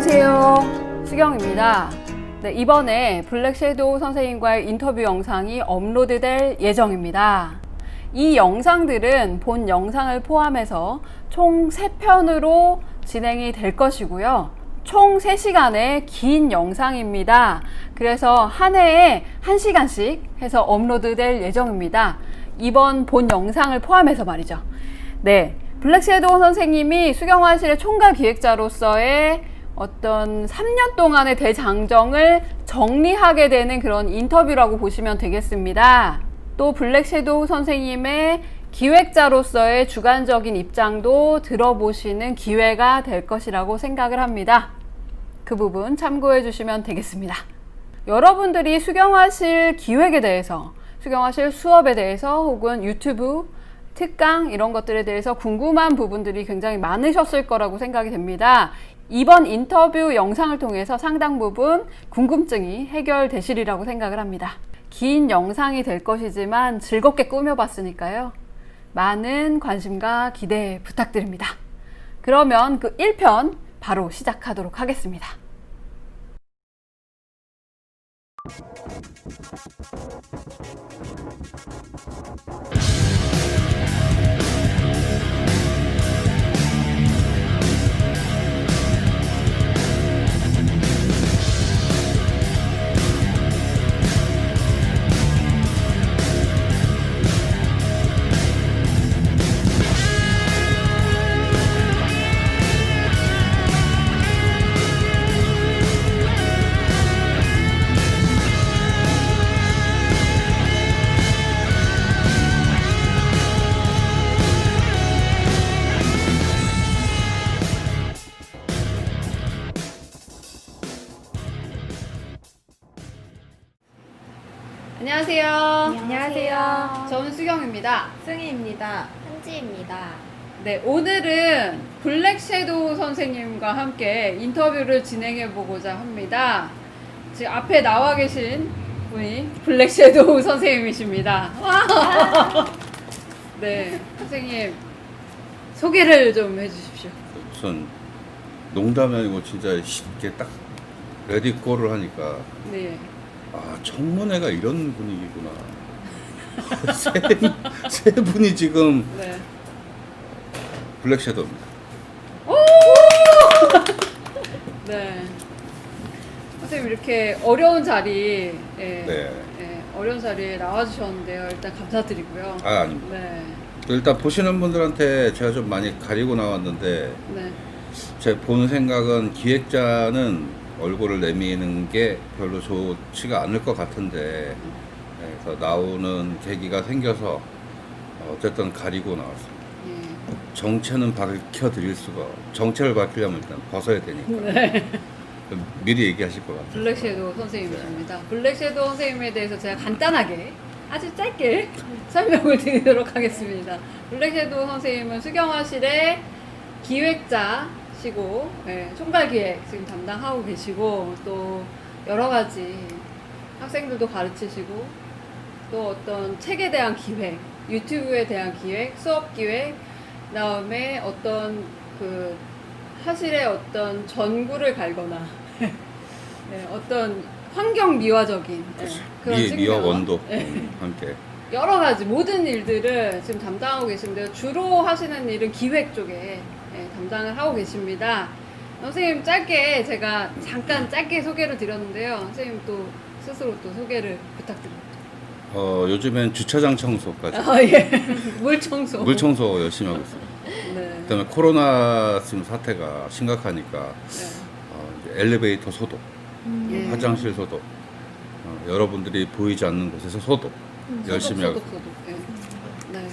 안녕하세요. 수경입니다. 네, 이번에 블랙 섀도우 선생님과의 인터뷰 영상이 업로드될 예정입니다. 이 영상들은 본 영상을 포함해서 총 3편으로 진행이 될 것이고요. 총 3시간의 긴 영상입니다. 그래서 한 해에 1시간씩 해서 업로드될 예정입니다. 이번 본 영상을 포함해서 말이죠. 네, 블랙 섀도우 선생님이 수경화실의 총괄 기획자로서의 어떤 3년 동안의 대장정을 정리하게 되는 그런 인터뷰라고 보시면 되겠습니다. 또 블랙 섀도우 선생님의 기획자로서의 주관적인 입장도 들어보시는 기회가 될 것이라고 생각을 합니다. 그 부분 참고해 주시면 되겠습니다. 여러분들이 수경화실 기획에 대해서, 수경화실 수업에 대해서 혹은 유튜브 특강 이런 것들에 대해서 궁금한 부분들이 굉장히 많으셨을 거라고 생각이 됩니다. 이번 인터뷰 영상을 통해서 상당 부분 궁금증이 해결되시리라고 생각을 합니다. 긴 영상이 될 것이지만 즐겁게 꾸며봤으니까요. 많은 관심과 기대 부탁드립니다. 그러면 그 1편 바로 시작하도록 하겠습니다. 안녕하세요. 안녕하세요. 저는 수경입니다. 승희입니다. 한지입니다. 네, 오늘은 블랙 섀도우 선생님과 함께 인터뷰를 진행해 보고자 합니다. 지금 앞에 나와 계신 분이 블랙 섀도우 선생님이십니다. 네, 선생님 소개를 좀 해주십시오. 우선 농담이 아니고 진짜 쉽게 딱 레디꼬를 하니까 네. 아 청문회가 이런 분위기구나. 세 분이 지금 네. 블랙 섀도우입니다. 네. 선생님 이렇게 어려운 자리에 네. 어려운 자리에 나와주셨는데요. 일단 감사드리고요. 아 아닙니다. 네. 일단 보시는 분들한테 제가 좀 많이 가리고 나왔는데 네. 제 본 생각은 기획자는 얼굴을 내미는 게 별로 좋지가 않을 것 같은데 그래서 나오는 계기가 생겨서 어쨌든 가리고 나왔어요. 예. 정체는 밝혀드릴 수가 정체를 밝히려면 일단 벗어야 되니까 네. 미리 얘기하실 것 같아요. 블랙 섀도우 선생님이십니다. 블랙 섀도우 선생님에 대해서 제가 간단하게 아주 짧게 설명을 드리도록 하겠습니다. 블랙 섀도우 선생님은 수경화실의 기획자시고 총괄 기획 지금 담당하고 계시고 또 여러 가지 학생들도 가르치시고 또 어떤 책에 대한 기획, 유튜브에 대한 기획, 수업 기획, 그다음에 어떤 그 화실의 어떤 전구를 갈거나 어떤 환경 미화적인 그런 미와 측면, 원도 함께 여러 가지 모든 일들을 지금 담당하고 계신데요. 주로 하시는 일은 기획 쪽에 담당을 하고 계십니다. 선생님 짧게 제가 잠깐 짧게 소개를 드렸는데요. 선생님 또 스스로 또 소개를 부탁드립니다. 요즘엔 주차장 청소까지 예. 물 청소. 물 청소 열심히 하고 있어요. 네. 그다음에 코로나 지금 사태가 심각하니까 이제 엘리베이터 소독, 예. 화장실 소독, 여러분들이 보이지 않는 곳에서 소독 열심히 하고 소독. 예. 네.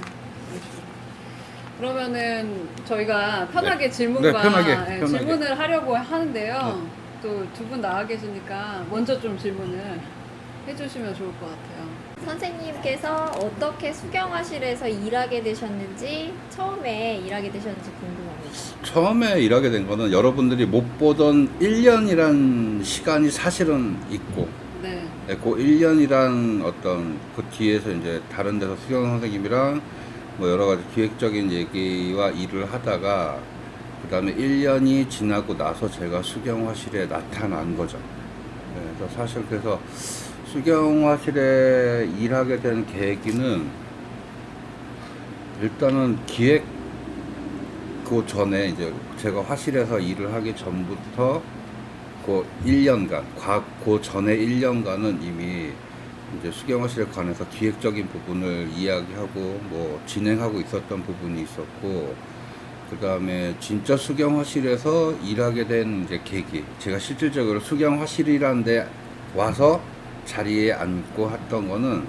그러면은 저희가 편하게 네. 질문과 네, 편하게. 질문을 하려고 하는데요. 또 두 분 나와 계시니까 먼저 좀 질문을 해주시면 좋을 것 같아요. 선생님께서 어떻게 수경화실에서 일하게 되셨는지, 처음에 일하게 되셨는지 궁금합니다. 처음에 일하게 된 거는 여러분들이 못 보던 1년이란 시간이 사실은 있고 네. 그 1년이란 어떤 그 뒤에서 이제 다른 데서 수경 선생님이랑 뭐 여러 가지 기획적인 얘기와 일을 하다가 그 다음에 1년이 지나고 나서 제가 수경화실에 나타난 거죠. 그래서 사실 그래서 수경화실에 일하게 된 계기는 일단은 기획 그 전에 이제 제가 화실에서 일을 하기 전부터 그 1년간, 그 전에 1년간은 이미 이제 수경화실에 관해서 기획적인 부분을 이야기하고 뭐 진행하고 있었던 부분이 있었고, 그 다음에 진짜 수경화실에서 일하게 된 이제 계기, 제가 실질적으로 수경화실이라는 데 와서 자리에 앉고 했던 거는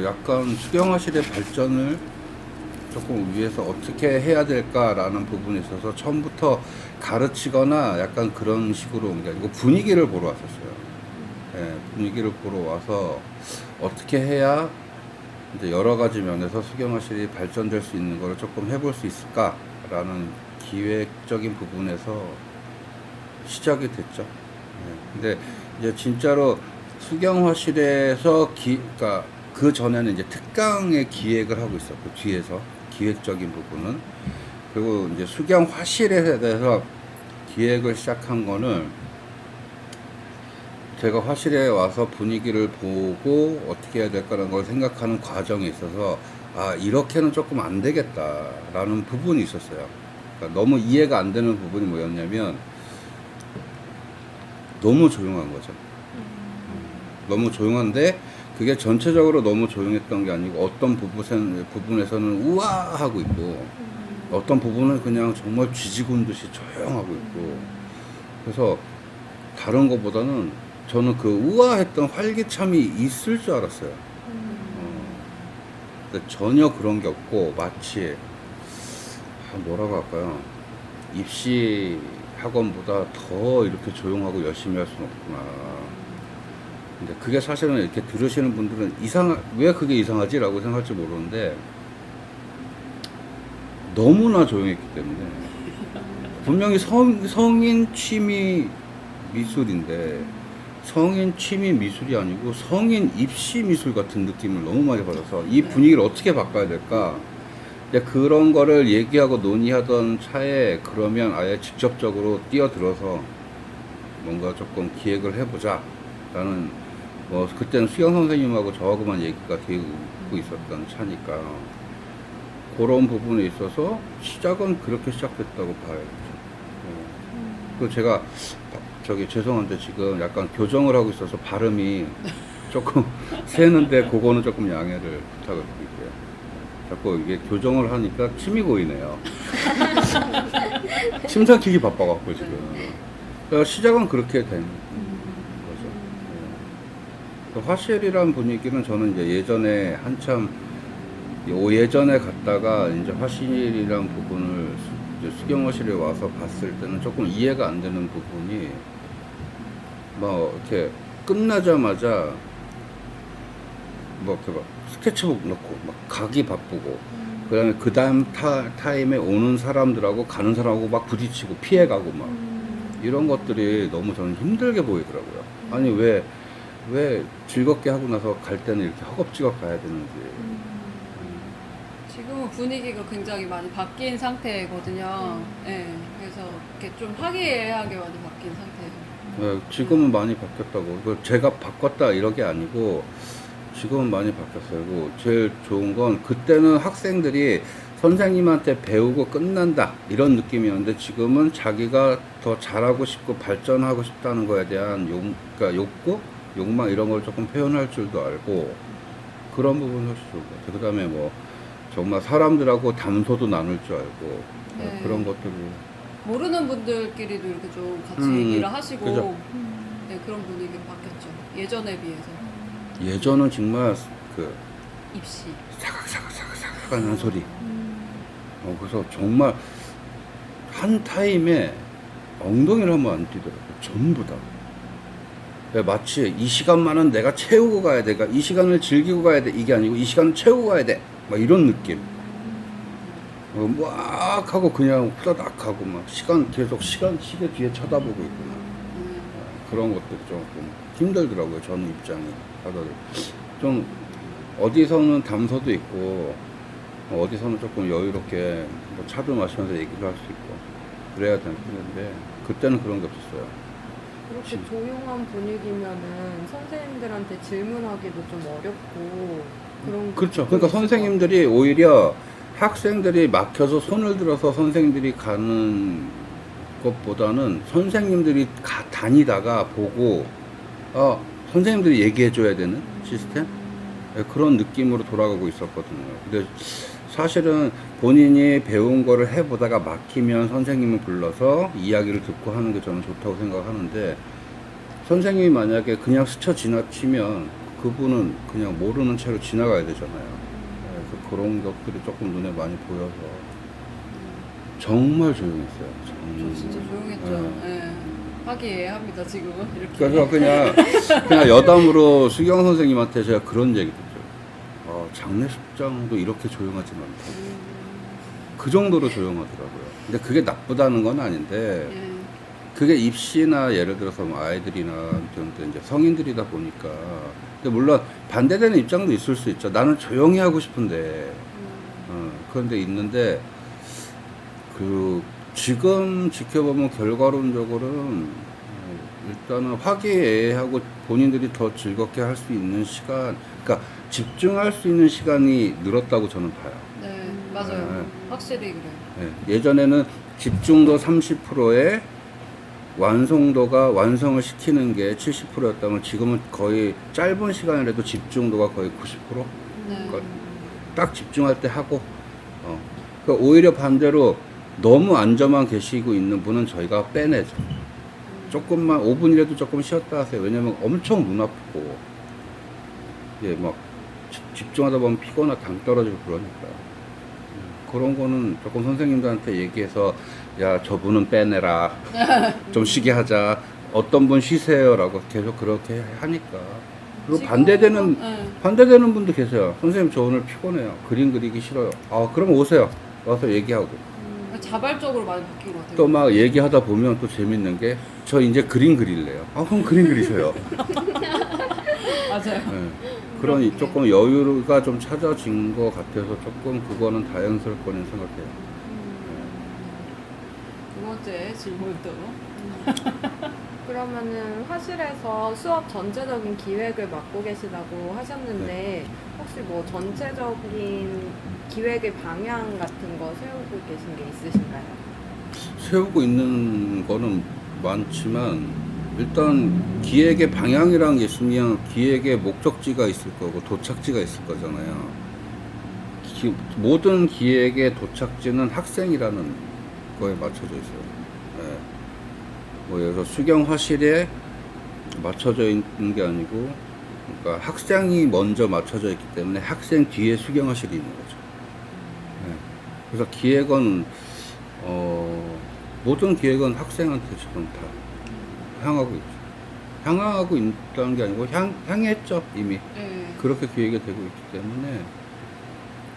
약간 수경화실의 발전을 조금 위해서 어떻게 해야 될까라는 부분에 있어서 처음부터 가르치거나 약간 그런 식으로 온 게 아니고 분위기를 보러 왔었어요. 예, 분위기를 보러 와서 어떻게 해야 이제 여러 가지 면에서 수경화실이 발전될 수 있는 걸 조금 해볼 수 있을까라는 기획적인 부분에서 시작이 됐죠. 예, 근데 이제 진짜로 수경화실에서 그러니까 그 전에는 이제 특강의 기획을 하고 있었고, 뒤에서 기획적인 부분은. 그리고 이제 수경화실에 대해서 기획을 시작한 거는 제가 화실에 와서 분위기를 보고 어떻게 해야 될까라는 걸 생각하는 과정에 있어서 아, 이렇게는 조금 안 되겠다라는 부분이 있었어요. 그러니까 너무 이해가 안 되는 부분이 뭐였냐면 너무 조용한 거죠. 너무 조용한데 그게 전체적으로 너무 조용했던 게 아니고 어떤 부분에서는 우아하고 있고 어떤 부분은 그냥 정말 쥐지군 듯이 조용하고 있고, 그래서 다른 것보다는 저는 그 우아했던 활기참이 있을 줄 알았어요. 근데 전혀 그런 게 없고 마치 뭐라고 할까요? 입시 학원보다 더 이렇게 조용하고 열심히 할 수는 없구나. 근데 그게 사실은 이렇게 들으시는 분들은 왜 그게 이상하지? 라고 생각할지 모르는데 너무나 조용했기 때문에 분명히 성인 취미 미술인데 성인 취미 미술이 아니고 성인 입시 미술 같은 느낌을 너무 많이 받아서 이 분위기를 어떻게 바꿔야 될까? 이제 그런 거를 얘기하고 논의하던 차에 그러면 아예 직접적으로 뛰어들어서 뭔가 조금 기획을 해보자 라는, 뭐 그때는 수영 선생님하고 저하고만 얘기가 되고 있었던 차니까 그런 부분에 있어서 시작은 그렇게 시작됐다고 봐야겠죠. 그 제가 죄송한데 지금 약간 교정을 하고 있어서 발음이 조금 새는데 그거는 조금 양해를 부탁을 드릴게요. 자꾸 이게 교정을 하니까 침이 고이네요. 침 삼키기 바빠갖고 지금. 그러니까 시작은 그렇게 된 거죠. 화실이란 분위기는 저는 이제 예전에 한참 예전에 갔다가 이제 화실이란 부분을 이제 수경화실에 와서 봤을 때는 조금 이해가 안 되는 부분이 막 이렇게 끝나자마자 뭐 이렇게 막 스케치북 넣고 막 가기 바쁘고 그다음에 그 다음 타임에 오는 사람들하고 가는 사람하고 막 부딪히고 피해가고 막 이런 것들이 너무 저는 힘들게 보이더라고요. 아니 왜 즐겁게 하고 나서 갈 때는 이렇게 허겁지겁 가야 되는지. 지금은 분위기가 굉장히 많이 바뀐 상태거든요. 네, 그래서 이렇게 좀 화기애애하게 많이 바뀐 상태예요. 네, 지금은 많이 바뀌었다고. 제가 바꿨다 이런 게 아니고 지금은 많이 바뀌었어요. 그리고 제일 좋은 건 그때는 학생들이 선생님한테 배우고 끝난다 이런 느낌이었는데 지금은 자기가 더 잘하고 싶고 발전하고 싶다는 거에 대한 그러니까 욕구, 욕망 이런 걸 조금 표현할 줄도 알고 그런 부분이 훨씬 좋은 것 같아요. 그 다음에 뭐 정말 사람들하고 담소도 나눌 줄 알고 네. 그런 것들이 모르는 분들끼리도 이렇게 좀 같이 얘기를 하시고 그죠. 네, 그런 분위기가 바뀌었죠. 예전에 비해서. 예전은 정말 그 입시. 사각사각 하는 소리. 그래서 정말 한 타임에 엉덩이를 한번 안 뛰더라고요. 전부 다. 마치 이 시간만은 내가 채우고 가야 돼. 그러니까 이 시간을 즐기고 가야 돼. 이게 아니고 이 시간을 채우고 가야 돼. 막 이런 느낌. 막 하고 그냥 후다닥 하고 막 계속 시계 뒤에 쳐다보고 있구나. 그런 것들이 조금 힘들더라고요. 저는 입장이. 다들 좀 어디서는 담소도 있고 어디서는 조금 여유롭게 뭐 차도 마시면서 얘기도 할 수 있고 그래야 되는데 그때는 그런 게 없었어요. 그렇게 조용한 분위기면은 선생님들한테 질문하기도 좀 어렵고 그런 그렇죠. 그러니까 선생님들이 오히려 학생들이 막혀서 손을 들어서 선생님들이 가는 것보다는 선생님들이 다니다가 보고 선생님들이 얘기해 줘야 되는 시스템? 네, 그런 느낌으로 돌아가고 있었거든요. 근데 사실은 본인이 배운 거를 해보다가 막히면 선생님을 불러서 이야기를 듣고 하는 게 저는 좋다고 생각하는데 선생님이 만약에 그냥 스쳐 지나치면 그분은 그냥 모르는 채로 지나가야 되잖아요. 그래서 그런 것들이 조금 눈에 많이 보여서 정말 조용했어요. 저 진짜 조용했죠. 예. 화기애애합니다 지금은 이렇게. 그래서 그냥 여담으로 수경 선생님한테 제가 그런 얘기 듣죠. 장례식장도 이렇게 조용하진 않다. 그 정도로 조용하더라고요. 근데 그게 나쁘다는 건 아닌데 예. 그게 입시나 예를 들어서 뭐 아이들이나 좀 이제 성인들이다 보니까 근데 물론 반대되는 입장도 있을 수 있죠. 나는 조용히 하고 싶은데 그런데 있는데 지금 지켜보면 결과론적으로는 일단은 화기애애하고 본인들이 더 즐겁게 할 수 있는 시간, 그러니까 집중할 수 있는 시간이 늘었다고 저는 봐요. 네, 맞아요. 네. 확실히 그래요. 예전에는 집중도 30%에 완성을 시키는 게 70%였다면 지금은 거의 짧은 시간이라도 집중도가 거의 90%? 네. 그러니까 딱 집중할 때 하고, 그러니까 오히려 반대로 너무 앉아만 계시고 있는 분은 저희가 빼내죠. 조금만 5분이라도 조금 쉬었다 하세요. 왜냐면 엄청 눈 아프고, 막 집중하다 보면 피거나 당 떨어지고 그러니까. 그런 거는 조금 선생님들한테 얘기해서 야 저분은 빼내라 좀 쉬게 하자 어떤 분 쉬세요라고 계속 그렇게 하니까 그리고 반대되는 분도 계세요. 선생님 저 오늘 피곤해요. 그림 그리기 싫어요. 그럼 오세요. 와서 얘기하고 자발적으로 많이 바뀐 것 같아요. 또 막 얘기하다 보면 또 재밌는 게 저 이제 그림 그릴래요. 그럼 그림 그리세요. 맞아요. 네. 그런 조금 여유가 좀 찾아진 것 같아서 조금 그거는 다행스럴 거는 생각해요. 두 번째 질문도. 그러면은 화실에서 수업 전체적인 기획을 맡고 계시다고 하셨는데 혹시 뭐 전체적인 기획의 방향 같은 거 세우고 계신 게 있으신가요? 세우고 있는 거는 많지만 일단 기획의 방향이라는 게 있으면 기획의 목적지가 있을 거고 도착지가 있을 거잖아요. 모든 기획의 도착지는 학생이라는 거에 맞춰져 있어요. 네. 뭐 예를 들어 수경 화실에 맞춰져 있는 게 아니고 그러니까 학생이 먼저 맞춰져 있기 때문에 학생 뒤에 수경 화실이 있는 거죠. 네. 그래서 기획은 모든 기획은 학생한테 지금 다 향하고 있죠. 향하고 있다는 게 아니고 향했죠 이미. 네. 그렇게 기획이 되고 있기 때문에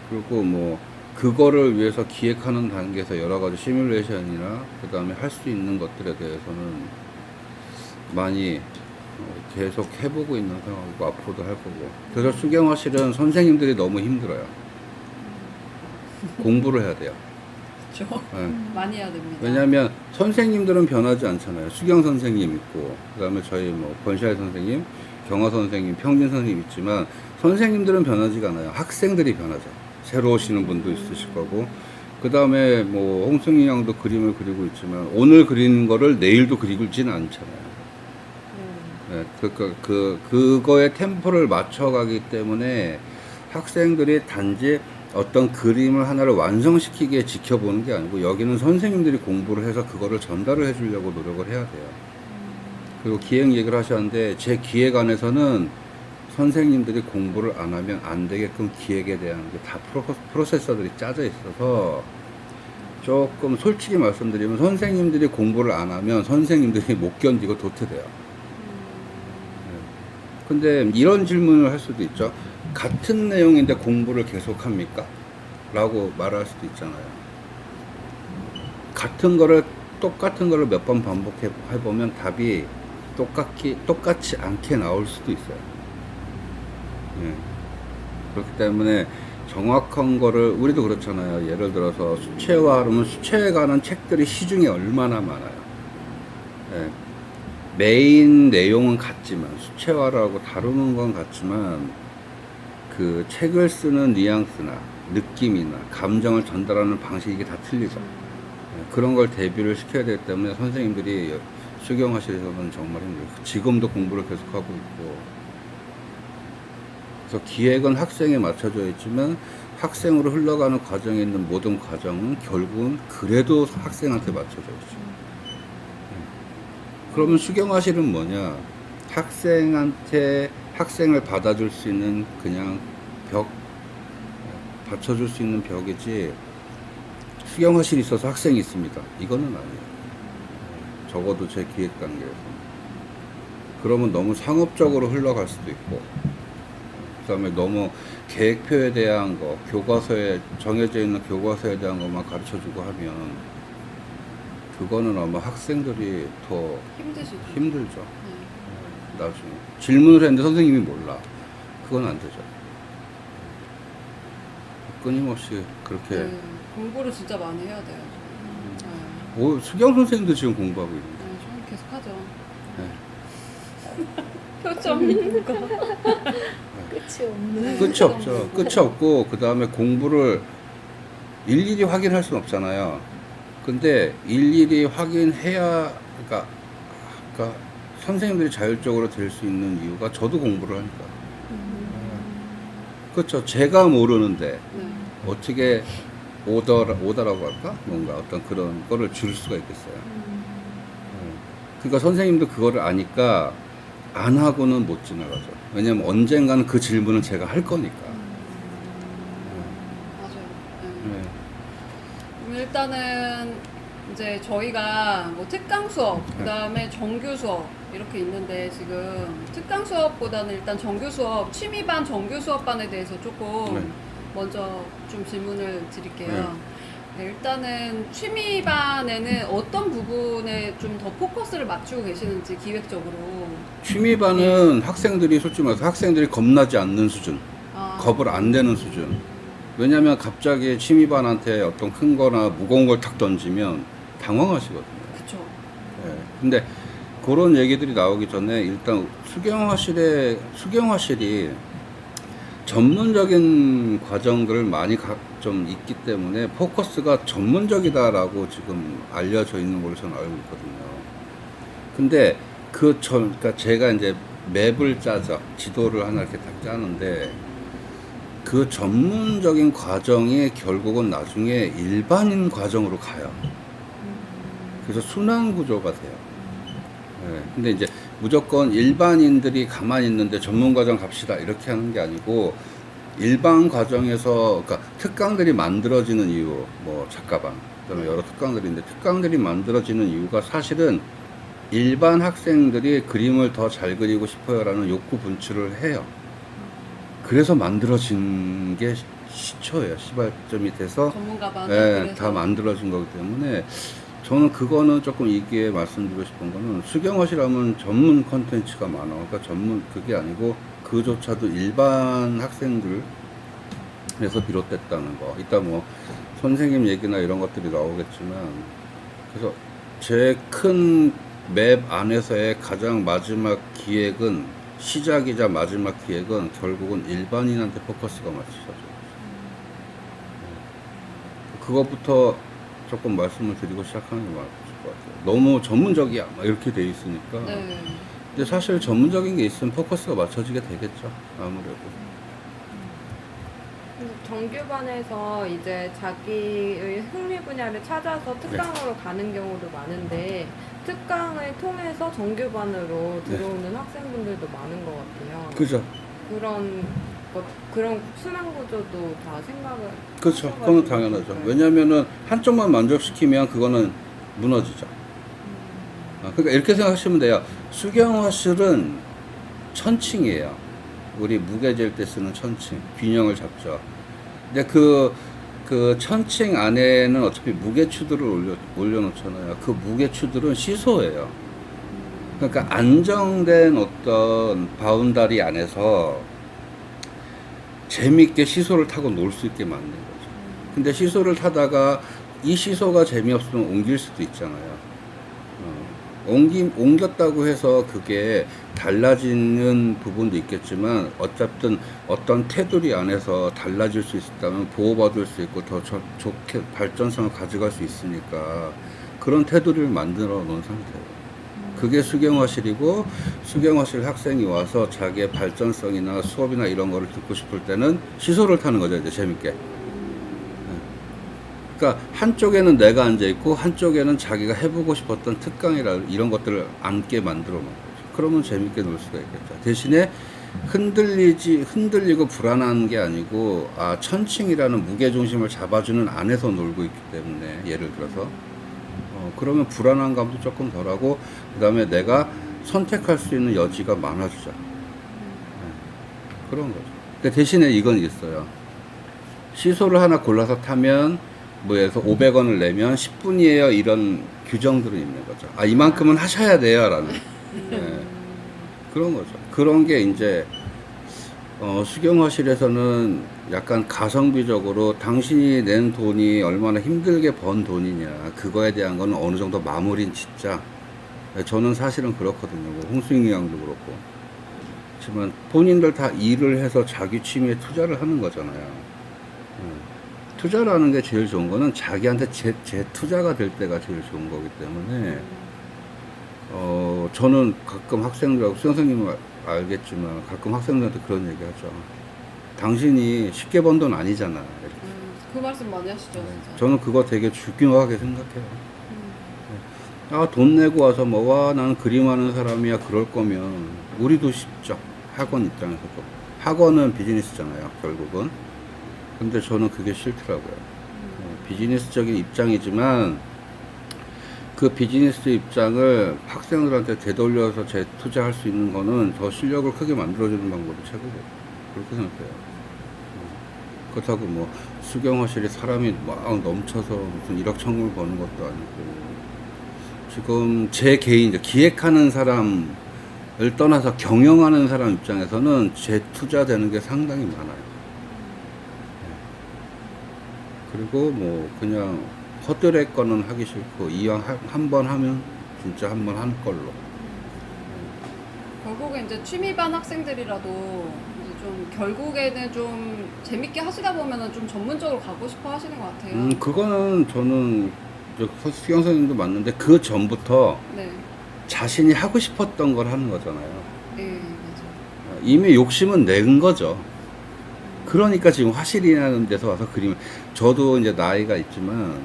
그리고 뭐 그거를 위해서 기획하는 단계에서 여러 가지 시뮬레이션이나 그 다음에 할 수 있는 것들에 대해서는 많이 계속 해보고 있는 상황이고 앞으로도 할 거고. 그래서 수경화실은 선생님들이 너무 힘들어요. 공부를 해야 돼요. 그렇죠. 네. 많이 해야 됩니다. 왜냐하면 선생님들은 변하지 않잖아요. 수경 선생님 있고 그다음에 저희 뭐 권시아 선생님, 경화 선생님, 평진 선생님 있지만 선생님들은 변하지가 않아요. 학생들이 변하죠. 새로 오시는 분도 있으실 거고 그다음에 뭐 홍승희 양도 그림을 그리고 있지만 오늘 그리는 거를 내일도 그리지는 않잖아요. 네, 그러니까 그거에 템포를 맞춰가기 때문에 학생들이 단지 어떤 그림을 하나를 완성시키게 지켜보는 게 아니고 여기는 선생님들이 공부를 해서 그거를 전달을 해주려고 노력을 해야 돼요. 그리고 기획 얘기를 하셨는데 제 기획안에서는 선생님들이 공부를 안 하면 안 되게끔 기획에 대한 게 다 프로세서들이 짜져 있어서 조금 솔직히 말씀드리면 선생님들이 공부를 안 하면 선생님들이 못 견디고 도태돼요. 근데 이런 질문을 할 수도 있죠. 같은 내용인데 공부를 계속 합니까? 라고 말할 수도 있잖아요. 똑같은 거를 몇 번 반복해 보면 답이 똑같이 않게 나올 수도 있어요. 예. 그렇기 때문에 정확한 거를 우리도 그렇잖아요. 예를 들어서 수채화 그러면 수채에 관한 책들이 시중에 얼마나 많아요. 예. 메인 내용은 같지만 수채화라고 다루는 건 같지만 그 책을 쓰는 뉘앙스나 느낌이나 감정을 전달하는 방식이 이게 다 틀리죠. 예. 그런 걸 대비를 시켜야 되기 때문에 선생님들이 수경화실에서는 정말 힘들어요. 지금도 공부를 계속하고 있고, 그래서 기획은 학생에 맞춰져 있지만 학생으로 흘러가는 과정에 있는 모든 과정은 결국은 그래도 학생한테 맞춰져 있죠. 그러면 수경화실은 뭐냐? 학생한테 학생을 받아줄 수 있는 그냥 벽, 받쳐줄 수 있는 벽이지, 수경화실이 있어서 학생이 있습니다, 이거는 아니에요. 적어도 제 기획 단계에서. 그러면 너무 상업적으로 흘러갈 수도 있고, 그 다음에 너무 계획표에 대한 거, 교과서에 정해져 있는 교과서에 대한 것만 가르쳐주고 하면 그거는 아마 학생들이 더 힘드시죠. 힘들죠. 네. 나중에 질문을 했는데 선생님이 몰라, 그건 안 되죠. 끊임없이 그렇게. 네. 공부를 진짜 많이 해야 돼요. 네. 오, 수경 선생님도 지금 공부하고 있는데. 네, 저는 계속하죠. 네. 표정이 누가? 끝이 없는. 끝이 없죠. 끝이 없고, 그 다음에 공부를 일일이 확인할 수는 없잖아요. 근데 일일이 확인해야, 그러니까 선생님들이 자율적으로 될 수 있는 이유가 저도 공부를 하니까. 그렇죠. 제가 모르는데 네. 어떻게 오더라고 할까? 뭔가 어떤 그런 거를 줄 수가 있겠어요. 그러니까 선생님도 그거를 아니까 안 하고는 못 지나가죠. 왜냐면 언젠가는 그 질문을 제가 할 거니까. 맞아요. 네. 네. 그럼 일단은 이제 저희가 뭐 특강 수업, 그 다음에 정규 수업 이렇게 있는데, 지금 특강 수업보다는 일단 정규 수업, 취미반 정규 수업반에 대해서 조금 네. 먼저 좀 질문을 드릴게요. 네, 일단은 취미반에는 어떤 부분에 좀 더 포커스를 맞추고 계시는지, 기획적으로. 취미반은 학생들이 솔직히 말해서 학생들이 겁나지 않는 수준, 아, 겁을 안 내는 수준. 왜냐면 갑자기 취미반한테 어떤 큰 거나 무거운 걸 탁 던지면 당황하시거든요. 그쵸. 예. 근데 그런 얘기들이 나오기 전에 일단 수경화실이 전문적인 과정들을 많이 좀 있기 때문에 포커스가 전문적이다라고 지금 알려져 있는 걸로 저는 알고 있거든요. 근데 그러니까 제가 이제 맵을 짜죠. 지도를 하나 이렇게 딱 짜는데, 그 전문적인 과정이 결국은 나중에 일반인 과정으로 가요. 그래서 순환 구조가 돼요. 네. 근데 이제 무조건 일반인들이 가만히 있는데 전문 과정 갑시다 이렇게 하는 게 아니고, 일반 과정에서, 그러니까 특강들이 만들어지는 이유, 뭐 작가반, 그다음에 여러 특강들이 있는데, 특강들이 만들어지는 이유가 사실은 일반 학생들이 그림을 더 잘 그리고 싶어요라는 욕구 분출을 해요. 그래서 만들어진 게 시초예요. 시발점이 돼서 전문가반에. 예, 그래서. 다 만들어진 거기 때문에 저는 그거는 조금 이 기회에 말씀드리고 싶은 거는, 수경화실하면 전문 컨텐츠가 많아. 그러니까 그게 아니고 그조차도 일반 학생들에서 비롯됐다는 거. 이따 뭐 선생님 얘기나 이런 것들이 나오겠지만, 그래서 제 큰 맵 안에서의 가장 마지막 기획은, 시작이자 마지막 기획은 결국은 일반인한테 포커스가 맞춰져요. 그것부터 조금 말씀을 드리고 시작하는 게 맞을 것 같아요. 너무 전문적이야 막 이렇게 돼 있으니까. 네. 근데 사실 전문적인 게 있으면 포커스가 맞춰지게 되겠죠, 아무래도. 정규반에서 이제 자기의 흥미 분야를 찾아서 특강으로 가는 경우도 많은데, 특강을 통해서 정규반으로 들어오는 학생분들도 많은 것 같아요. 그죠? 그런 순환 구조도 다 생각을. 그렇죠. 하셔가지고. 그건 당연하죠. 왜냐면은 한쪽만 만족시키면 그거는 무너지죠. 그러니까 이렇게 생각하시면 돼요. 수경화실은 천칭이에요. 우리 무게 잴 때 쓰는 천칭, 균형을 잡죠. 근데 그 천칭 안에는 어차피 무게추들을 올려놓잖아요. 그 무게추들은 시소예요. 그러니까 안정된 어떤 바운다리 안에서 재밌게 시소를 타고 놀 수 있게 만든 거죠. 근데 시소를 타다가 이 시소가 재미없으면 옮길 수도 있잖아요. 옮겼다고 해서 그게 달라지는 부분도 있겠지만 어쨌든 어떤 테두리 안에서 달라질 수 있다면 보호받을 수 있고 더 좋게 발전성을 가져갈 수 있으니까 그런 테두리를 만들어 놓은 상태예요. 그게 수경화실이고, 수경화실 학생이 와서 자기의 발전성이나 수업이나 이런 거를 듣고 싶을 때는 시소를 타는 거죠, 이제 재밌게. 그러니까 한쪽에는 내가 앉아 있고 한쪽에는 자기가 해보고 싶었던 특강이라 이런 것들을 앉게 만들어 놓은 거죠. 그러면 재밌게 놀 수가 있겠죠. 대신에 흔들리고 불안한 게 아니고, 천칭이라는 무게중심을 잡아주는 안에서 놀고 있기 때문에, 예를 들어서 그러면 불안한 감도 조금 덜하고, 그 다음에 내가 선택할 수 있는 여지가 많아지죠. 그런 거죠. 근데 대신에 이건 있어요. 시소를 하나 골라서 타면 뭐에서 500원을 내면 10분이에요, 이런 규정들은 있는 거죠. 이만큼은 하셔야 돼요 라는 그런 거죠. 그런 게 이제 수경화실에서는 약간 가성비적으로 당신이 낸 돈이 얼마나 힘들게 번 돈이냐, 그거에 대한 건 어느 정도 마무리는 짓자. 저는 사실은 그렇거든요. 뭐 홍승희 양도 그렇고. 하지만 본인들 다 일을 해서 자기 취미에 투자를 하는 거잖아요. 투자라는 게 제일 좋은 거는 자기한테 재투자가 될 때가 제일 좋은 거기 때문에, 저는 가끔 학생들하고, 수영생님은 알겠지만 가끔 학생들한테 그런 얘기 하죠. 당신이 쉽게 번 돈 아니잖아. 이렇게. 그 말씀 많이 하시죠, 진짜. 저는 그거 되게 중요하게 생각해요. 돈 내고 와서 나는 그림하는 사람이야, 그럴 거면 우리도 쉽죠. 학원 입장에서도. 학원은 비즈니스잖아요, 결국은. 근데 저는 그게 싫더라고요. 비즈니스적인 입장이지만 그 비즈니스 입장을 학생들한테 되돌려서 재투자할 수 있는 거는 더 실력을 크게 만들어주는 방법이 최고고, 그렇게 생각해요. 그렇다고 뭐 수경화실에 사람이 막 넘쳐서 무슨 1억 천금을 버는 것도 아니고, 지금 제 개인 기획하는 사람을 떠나서 경영하는 사람 입장에서는 재투자되는 게 상당히 많아요. 그리고 뭐 그냥 허드렛 거는 하기 싫고, 이왕 한 번 하면 진짜 한 번 하는 걸로. 결국에 이제 취미반 학생들이라도 이제 좀 결국에는 좀 재밌게 하시다 보면은 좀 전문적으로 가고 싶어 하시는 것 같아요. 그거는 저는 수경 선생님도 맞는데 그 전부터 네. 자신이 하고 싶었던 걸 하는 거잖아요. 네, 맞아요. 이미 욕심은 낸 거죠. 그러니까 지금 화실이라는 데서 와서 그림을, 저도 이제 나이가 있지만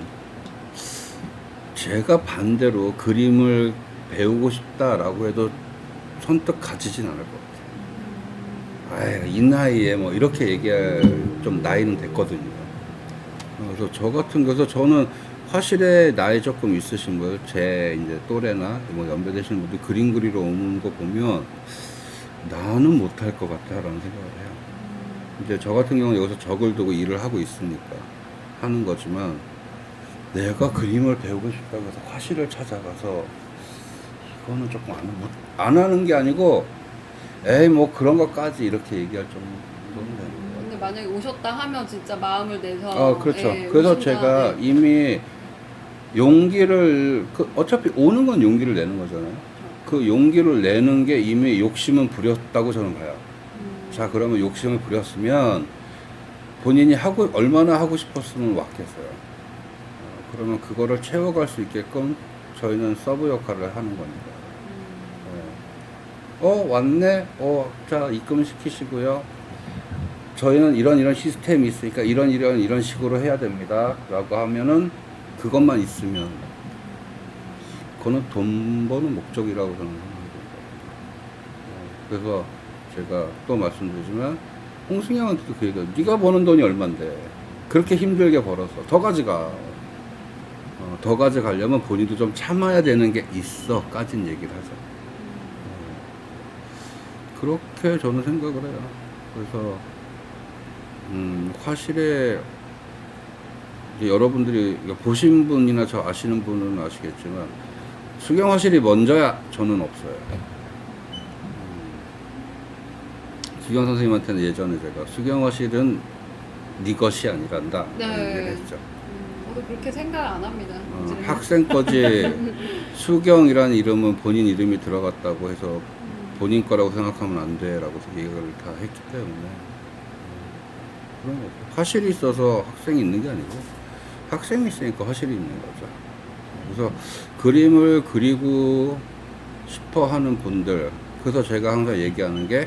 제가 반대로 그림을 배우고 싶다라고 해도 선뜻 가지진 않을 것 같아요. 이 나이에 뭐 이렇게 얘기할 좀 나이는 됐거든요. 그래서 저 같은 경우서 저는 화실에 나이 조금 있으신 분, 제 이제 또래나 뭐 연배 되시는 분들 그림 그리러 오는 거 보면 나는 못할 것 같다라는 생각을 해요. 이제 저 같은 경우는 여기서 적을 두고 일을 하고 있으니까 하는 거지만, 내가 그림을 배우고 싶다고 해서 화실을 찾아가서 이거는 조금 안 하는 게 아니고, 뭐 그런 것까지 이렇게 얘기할 정도는 되는 거예요. 근데 만약에 오셨다 하면 진짜 마음을 내서. 그렇죠. 예, 그래서 오신다, 제가 네. 이미 용기를, 어차피 오는 건 용기를 내는 거잖아요. 그 용기를 내는 게 이미 욕심은 부렸다고 저는 봐요. 자, 그러면 욕심을 부렸으면 본인이 얼마나 하고 싶었으면 왔겠어요. 그러면 그거를 채워갈 수 있게끔 저희는 서브 역할을 하는 겁니다. 왔네? 자, 입금시키시고요. 저희는 이런 시스템이 있으니까 이런 식으로 해야 됩니다. 라고 하면은, 그것만 있으면, 그거는 돈 버는 목적이라고 저는 생각합니다. 그래서 제가 또 말씀드리지만, 홍승희 형한테도 그 얘기해요. 네가 버는 돈이 얼만데 그렇게 힘들게 벌어서 더 가져가. 더 가져가려면 본인도 좀 참아야 되는 게 있어 까진 얘기를 하죠. 그렇게 저는 생각을 해요. 그래서 화실에 이제 여러분들이 보신 분이나 저 아시는 분은 아시겠지만, 수경화실이 먼저야 저는 없어요. 수경 선생님한테는 예전에 제가 수경허실은 네 것이 아니란다 네. 얘기를 했죠. 저도 그렇게 생각 안 합니다. 이제는. 학생 거지 수경이라는 이름은 본인 이름이 들어갔다고 해서 본인 거라고 생각하면 안 돼라고 얘기를 다 했기 때문에 그런 거죠. 화실이 있어서 학생이 있는 게 아니고 학생이 있으니까 화실이 있는 거죠. 그래서 그림을 그리고 싶어 하는 분들, 그래서 제가 항상 얘기하는 게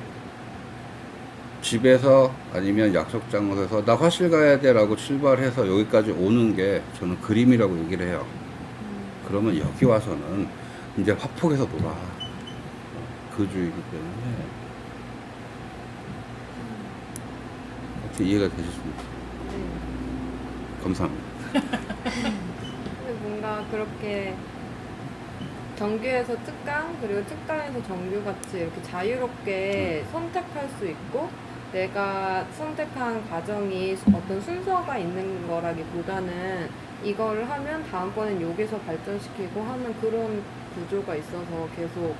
집에서 아니면 약속 장소에서 나 화실 가야 돼 라고 출발해서 여기까지 오는 게 저는 그림이라고 얘기를 해요. 그러면 여기 와서는 이제 화폭에서 놀아. 그 주의이기 때문에. 혹시 이해가 되셨습니까? 네. 감사합니다. 근데 뭔가 그렇게 정규에서 특강 그리고 특강에서 정규 같이 이렇게 자유롭게 선택할 수 있고 내가 선택한 과정이 어떤 순서가 있는 거라기보다는 이걸 하면 다음번엔 여기서 발전시키고 하는 그런 구조가 있어서 계속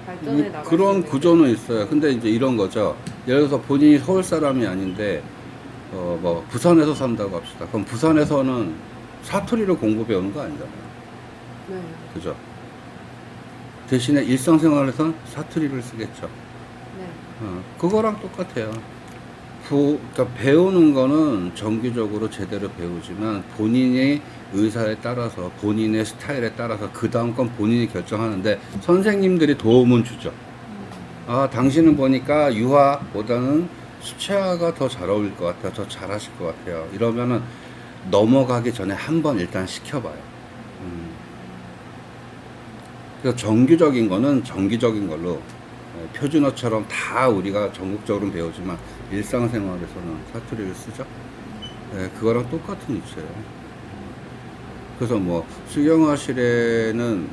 발전해 나갈 수 그런 있는 구조는 있어요. 근데 이제 이런 거죠. 예를 들어서 본인이 서울 사람이 아닌데 뭐 부산에서 산다고 합시다. 그럼 부산에서는 사투리를 공부 배우는 거 아니잖아요. 네. 그죠? 대신에 일상생활에선 사투리를 쓰겠죠. 네. 그거랑 똑같아요. 그러니까 배우는 거는 정기적으로 제대로 배우지만 본인의 의사에 따라서 본인의 스타일에 따라서 그 다음 건 본인이 결정하는데 선생님들이 도움은 주죠. 아, 당신은 보니까 유화보다는 수채화가 더 잘 어울릴 것 같아요. 더 잘하실 것 같아요. 이러면은 넘어가기 전에 한번 일단 시켜봐요. 그래서 정규적인 거는 정기적인 걸로 표준어처럼 다 우리가 전국적으로 배우지만 일상생활에서는 사투리를 쓰죠. 네, 그거랑 똑같은 이치예요. 그래서 뭐 수경화실에는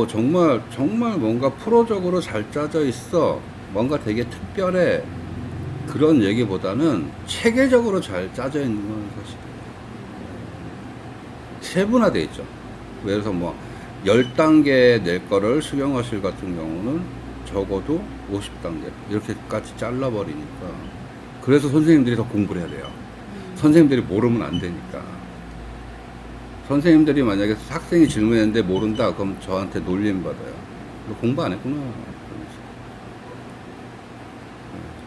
정말 뭔가 프로적으로 잘 짜져 있어. 뭔가 되게 특별해. 그런 얘기보다는 체계적으로 잘 짜져 있는 건 사실이에요. 세분화되어 있죠. 예를 들어서 뭐 10단계 낼 거를 수경화실 같은 경우는 적어도 50단계 이렇게까지 잘라버리니까 그래서 선생님들이 더 공부를 해야 돼요. 선생님들이 모르면 안 되니까. 선생님들이 만약에 학생이 질문했는데 모른다 그럼 저한테 놀림 받아요. 너 공부 안 했구나.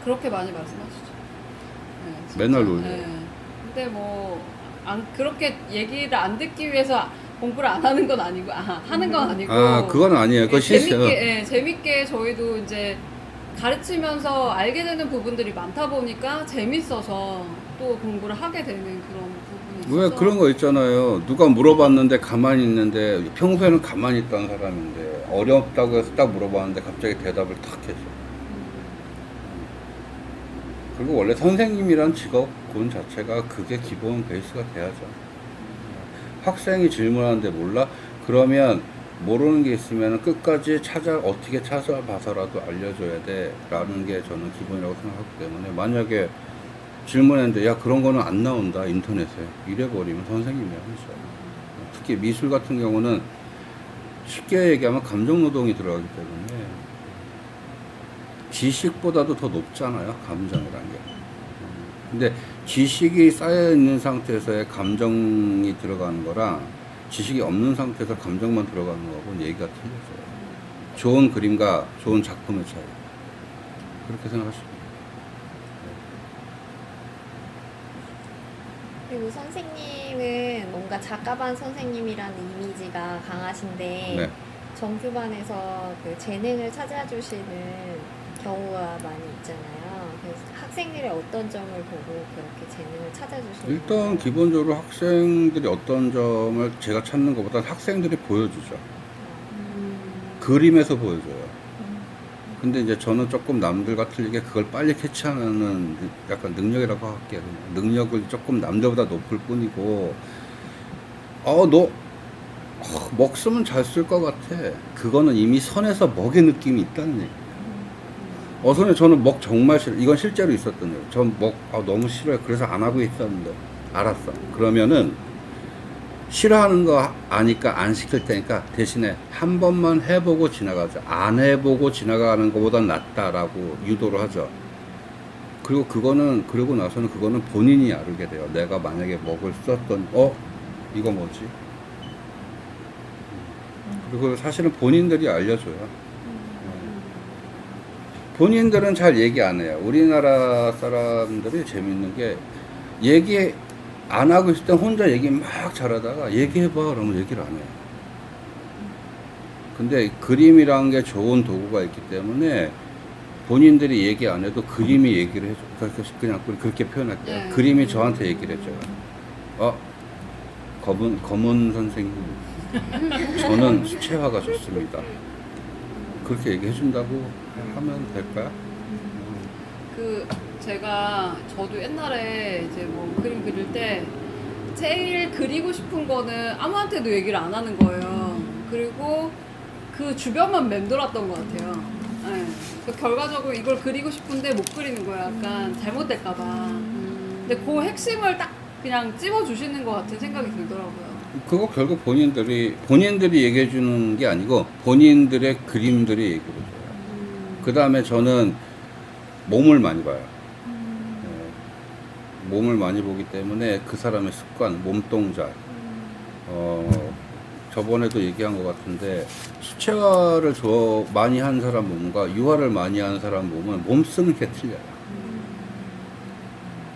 그렇게 많이 말씀하시죠. 네, 진짜. 맨날 놀려요. 네. 근데 그렇게 얘기를 안 듣기 위해서 공부를 안 하는 건 아니고, 하는 건 아니고. 그건 아니에요. 그건 실수예요. 재밌게 저희도 이제 가르치면서 알게 되는 부분들이 많다 보니까 재밌어서 또 공부를 하게 되는 그런 부분이 있어서. 왜 그런 거 있잖아요. 누가 물어봤는데 가만히 있는데 평소에는 가만히 있던 사람인데 어렵다고 해서 딱 물어봤는데 갑자기 대답을 탁 해줘. 그리고 원래 선생님이란 직업군 자체가 그게 기본 베이스가 돼야죠. 학생이 질문하는데 몰라? 그러면 모르는 게 있으면 끝까지 어떻게 찾아봐서라도 알려줘야 돼 라는 게 저는 기본이라고 생각하기 때문에 만약에 질문했는데 야 그런 거는 안 나온다 인터넷에 이래버리면 선생님이 아니죠. 특히 미술 같은 경우는 쉽게 얘기하면 감정노동이 들어가기 때문에 지식보다도 더 높잖아요, 감정이라는 게. 근데 지식이 쌓여있는 상태에서의 감정이 들어가는 거랑 지식이 없는 상태에서 감정만 들어가는 거하고는 얘기가 틀려져요. 좋은 그림과 좋은 작품의 차이. 그렇게 생각하시면 돼요. 그리고 선생님은 뭔가 작가반 선생님이라는 이미지가 강하신데 네. 정규반에서 그 재능을 찾아주시는 경우가 많이 있잖아요. 그래서 학생들의 어떤 점을 보고 그렇게 재능을 찾아주시는 일단 건가요? 기본적으로 학생들이 어떤 점을 제가 찾는 것보다 학생들이 보여주죠. 그림에서 보여줘요. 근데 이제 저는 조금 남들과 틀리게 그걸 빨리 캐치하는 약간 능력이라고 할게요. 능력을 조금 남들보다 높을 뿐이고, 너 먹으면 잘 쓸 것 같아. 그거는 이미 선에서 먹의 느낌이 있다는 얘기예요. 선생님 저는 먹 정말 싫어. 이건 실제로 있었던 거예요. 전 먹 너무 싫어요. 그래서 안 하고 있었는데 알았어. 그러면은 싫어하는 거 아니까 안 시킬 테니까 대신에 한 번만 해보고 지나가자. 안 해보고 지나가는 것보단 낫다라고 유도를 하죠. 그리고 그거는, 그러고 나서는 그거는 본인이 알게 돼요. 내가 만약에 먹을 썼던, 이거 뭐지? 그리고 사실은 본인들이 알려줘요. 본인들은 잘 얘기 안 해요. 우리나라 사람들이 재밌는 게, 얘기 안 하고 있을 때 혼자 얘기 막 잘하다가 얘기해봐 그러면 얘기를 안 해요. 근데 그림이라는 게 좋은 도구가 있기 때문에 본인들이 얘기 안 해도 그림이 얘기를 해줘. 그냥 그렇게 표현할게요. 네. 그림이 저한테 얘기를 해줘요. 검은 선생님, 저는 수채화가 좋습니다. 그렇게 얘기해 준다고 하면 될까요? 저도 옛날에 이제 뭐 그림 그릴 때 제일 그리고 싶은 거는 아무한테도 얘기를 안 하는 거예요. 그리고 그 주변만 맴돌았던 것 같아요. 네. 그래서 결과적으로 이걸 그리고 싶은데 못 그리는 거예요. 약간 잘못될까봐. 근데 그 핵심을 딱 그냥 찝어주시는 것 같은 생각이 들더라고요. 그거 결국 본인들이 얘기해 주는 게 아니고 본인들의 그림들이 얘기를 해줘요. 그 다음에 저는 몸을 많이 봐요. 몸을 많이 보기 때문에 그 사람의 습관, 몸 동작. 저번에도 얘기한 것 같은데 수채화를 많이 한 사람 몸과 유화를 많이 하는 사람 몸은 몸 쓰는 게 틀려요.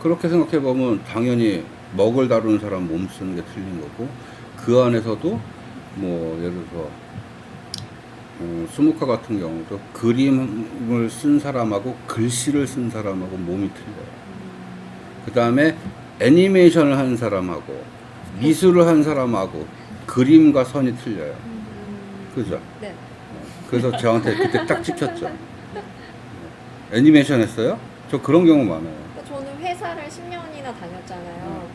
그렇게 생각해 보면 당연히 먹을 다루는 사람 몸 쓰는 게 틀린 거고, 그 안에서도 뭐 예를 들어서 수묵화 같은 경우도 그림을 쓴 사람하고 글씨를 쓴 사람하고 몸이 틀려요. 그 다음에 애니메이션을 한 사람하고 미술을 한 사람하고 그림과 선이 틀려요. 그죠? 네. 그래서 저한테 그때 딱 찍혔죠. 애니메이션 했어요? 저 그런 경우 많아요. 저는 회사를 10년이나 다녔잖아요.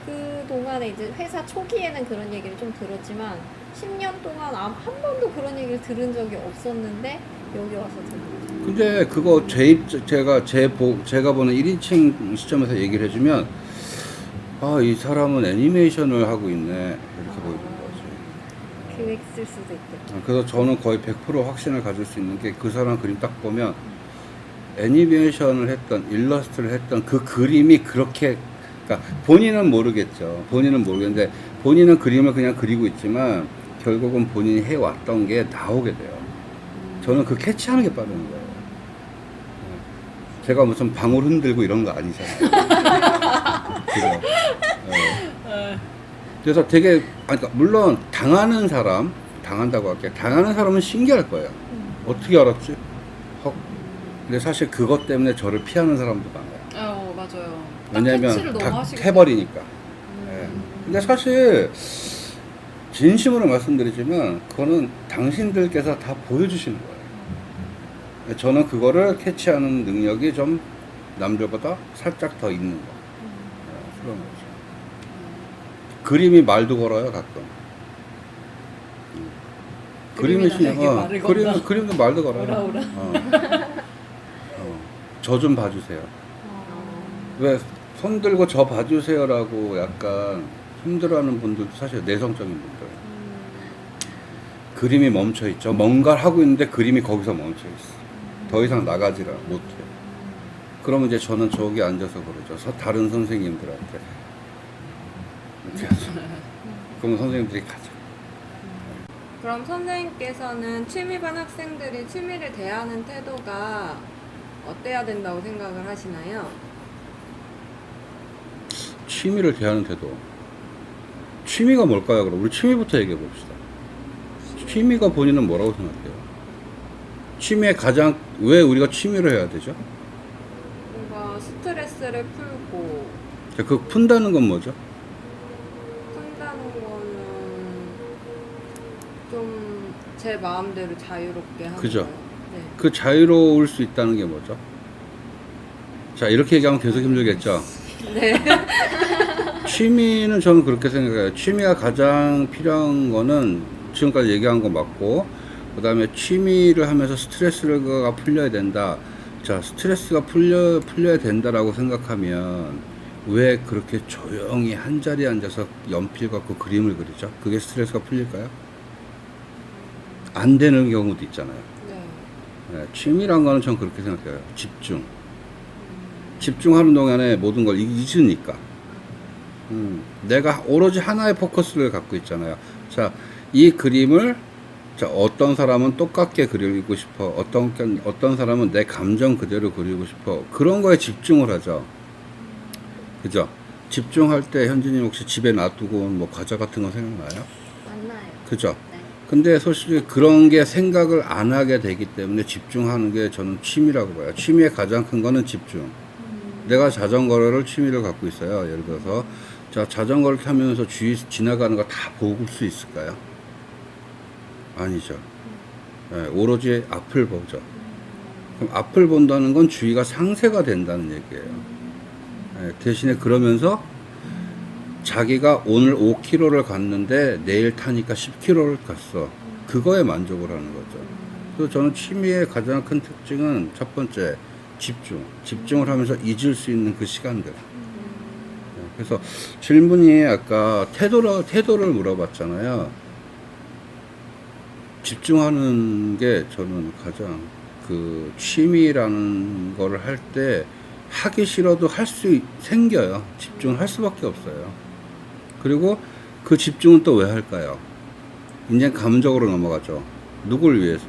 그 동안에 이제 회사 초기에는 그런 얘기를 좀 들었지만 10년 동안 한 번도 그런 얘기를 들은 적이 없었는데 여기 와서 듣는 거죠. 근데 그거 제가 보는 1인칭 시점에서 얘기를 해주면 이 사람은 애니메이션을 하고 있네 이렇게 보이는 거지. 기획 쓸 수도 있겠죠. 그래서 저는 거의 100% 확신을 가질 수 있는 게 그 사람 그림 딱 보면 애니메이션을 했던 일러스트를 했던 그 그림이 그렇게, 그러니까 본인은 모르겠죠. 본인은 모르겠는데 본인은 그림을 그냥 그리고 있지만 결국은 본인이 해왔던 게 나오게 돼요. 저는 그 캐치하는 게 빠른 거예요. 제가 무슨 방울 흔들고 이런 거 아니잖아요. 그죠? 그래서 되게, 그러니까 물론 당한다고 할게요. 당하는 사람은 신기할 거예요. 어떻게 알았지? 근데 사실 그것 때문에 저를 피하는 사람도 많아요. 맞아요. 왜냐면 다 해버리니까. 근데 사실 진심으로 말씀드리지만 그거는 당신들께서 다 보여주시는 거예요. 저는 그거를 캐치하는 능력이 좀 남들보다 살짝 더 있는 거. 그런 거죠. 그림이 말도 걸어요, 가끔. 그림도 말도 걸어요. 저 좀 봐주세요. 왜 손 들고 저 봐주세요라고 약간 힘들어하는 분들도 사실 내성적인 분들. 그림이 멈춰 있죠. 뭔가를 하고 있는데 그림이 거기서 멈춰 있어. 더 이상 나가지를 못해. 그러면 이제 저는 저기 앉아서 그러죠. 다른 선생님들한테. 이렇게 하죠. 그러면 선생님들이 가죠. 그럼 선생님께서는 취미반 학생들이 취미를 대하는 태도가 어때야 된다고 생각을 하시나요? 취미를 대하는 태도. 취미가 뭘까요? 그럼 우리 취미부터 얘기해 봅시다. 취미가 본인은 뭐라고 생각해요? 왜 우리가 취미를 해야 되죠? 뭔가 스트레스를 풀고. 그 푼다는 건 뭐죠? 푼다는 거는 좀 제 마음대로 자유롭게 하는 그죠? 거예요. 네. 그 자유로울 수 있다는 게 뭐죠? 자, 이렇게 얘기하면 계속 힘들겠죠? 네. 취미는 저는 그렇게 생각해요. 취미가 가장 필요한 거는 지금까지 얘기한 거 맞고, 그 다음에 취미를 하면서 스트레스가 풀려야 된다. 자, 스트레스가 풀려야 된다라고 생각하면 왜 그렇게 조용히 한 자리에 앉아서 연필 갖고 그림을 그리죠? 그게 스트레스가 풀릴까요? 안 되는 경우도 있잖아요. 네. 네, 취미란 거는 전 그렇게 생각해요. 집중. 집중하는 동안에 모든 걸 잊으니까. 내가 오로지 하나의 포커스를 갖고 있잖아요. 자, 이 그림을 자, 어떤 사람은 똑같게 그리고 싶어. 어떤 사람은 내 감정 그대로 그리고 싶어. 그런 거에 집중을 하죠. 그죠? 집중할 때 현진님 혹시 집에 놔두고 온 뭐 과자 같은 거 생각나요? 만나요. 그죠? 네. 근데 솔직히 그런 게 생각을 안 하게 되기 때문에 집중하는 게 저는 취미라고 봐요. 취미의 가장 큰 거는 집중. 내가 자전거를 취미를 갖고 있어요. 예를 들어서 자, 자전거를 타면서 주위 지나가는 거 다 볼 수 있을까요? 아니죠. 네, 오로지 앞을 보죠. 그럼 앞을 본다는 건 주위가 상쇄가 된다는 얘기예요. 네, 대신에 그러면서 자기가 오늘 5km를 갔는데 내일 타니까 10km를 갔어. 그거에 만족을 하는 거죠. 그래서 저는 취미의 가장 큰 특징은 첫 번째 집중을 하면서 잊을 수 있는 그 시간들. 네, 그래서 질문이 아까 태도를 물어봤잖아요. 집중하는 게 저는 가장 그 취미라는 거를 할 때 하기 싫어도 생겨요. 집중을 할 수밖에 없어요. 그리고 그 집중은 또 왜 할까요? 이제 감정으로 넘어가죠. 누굴 위해서?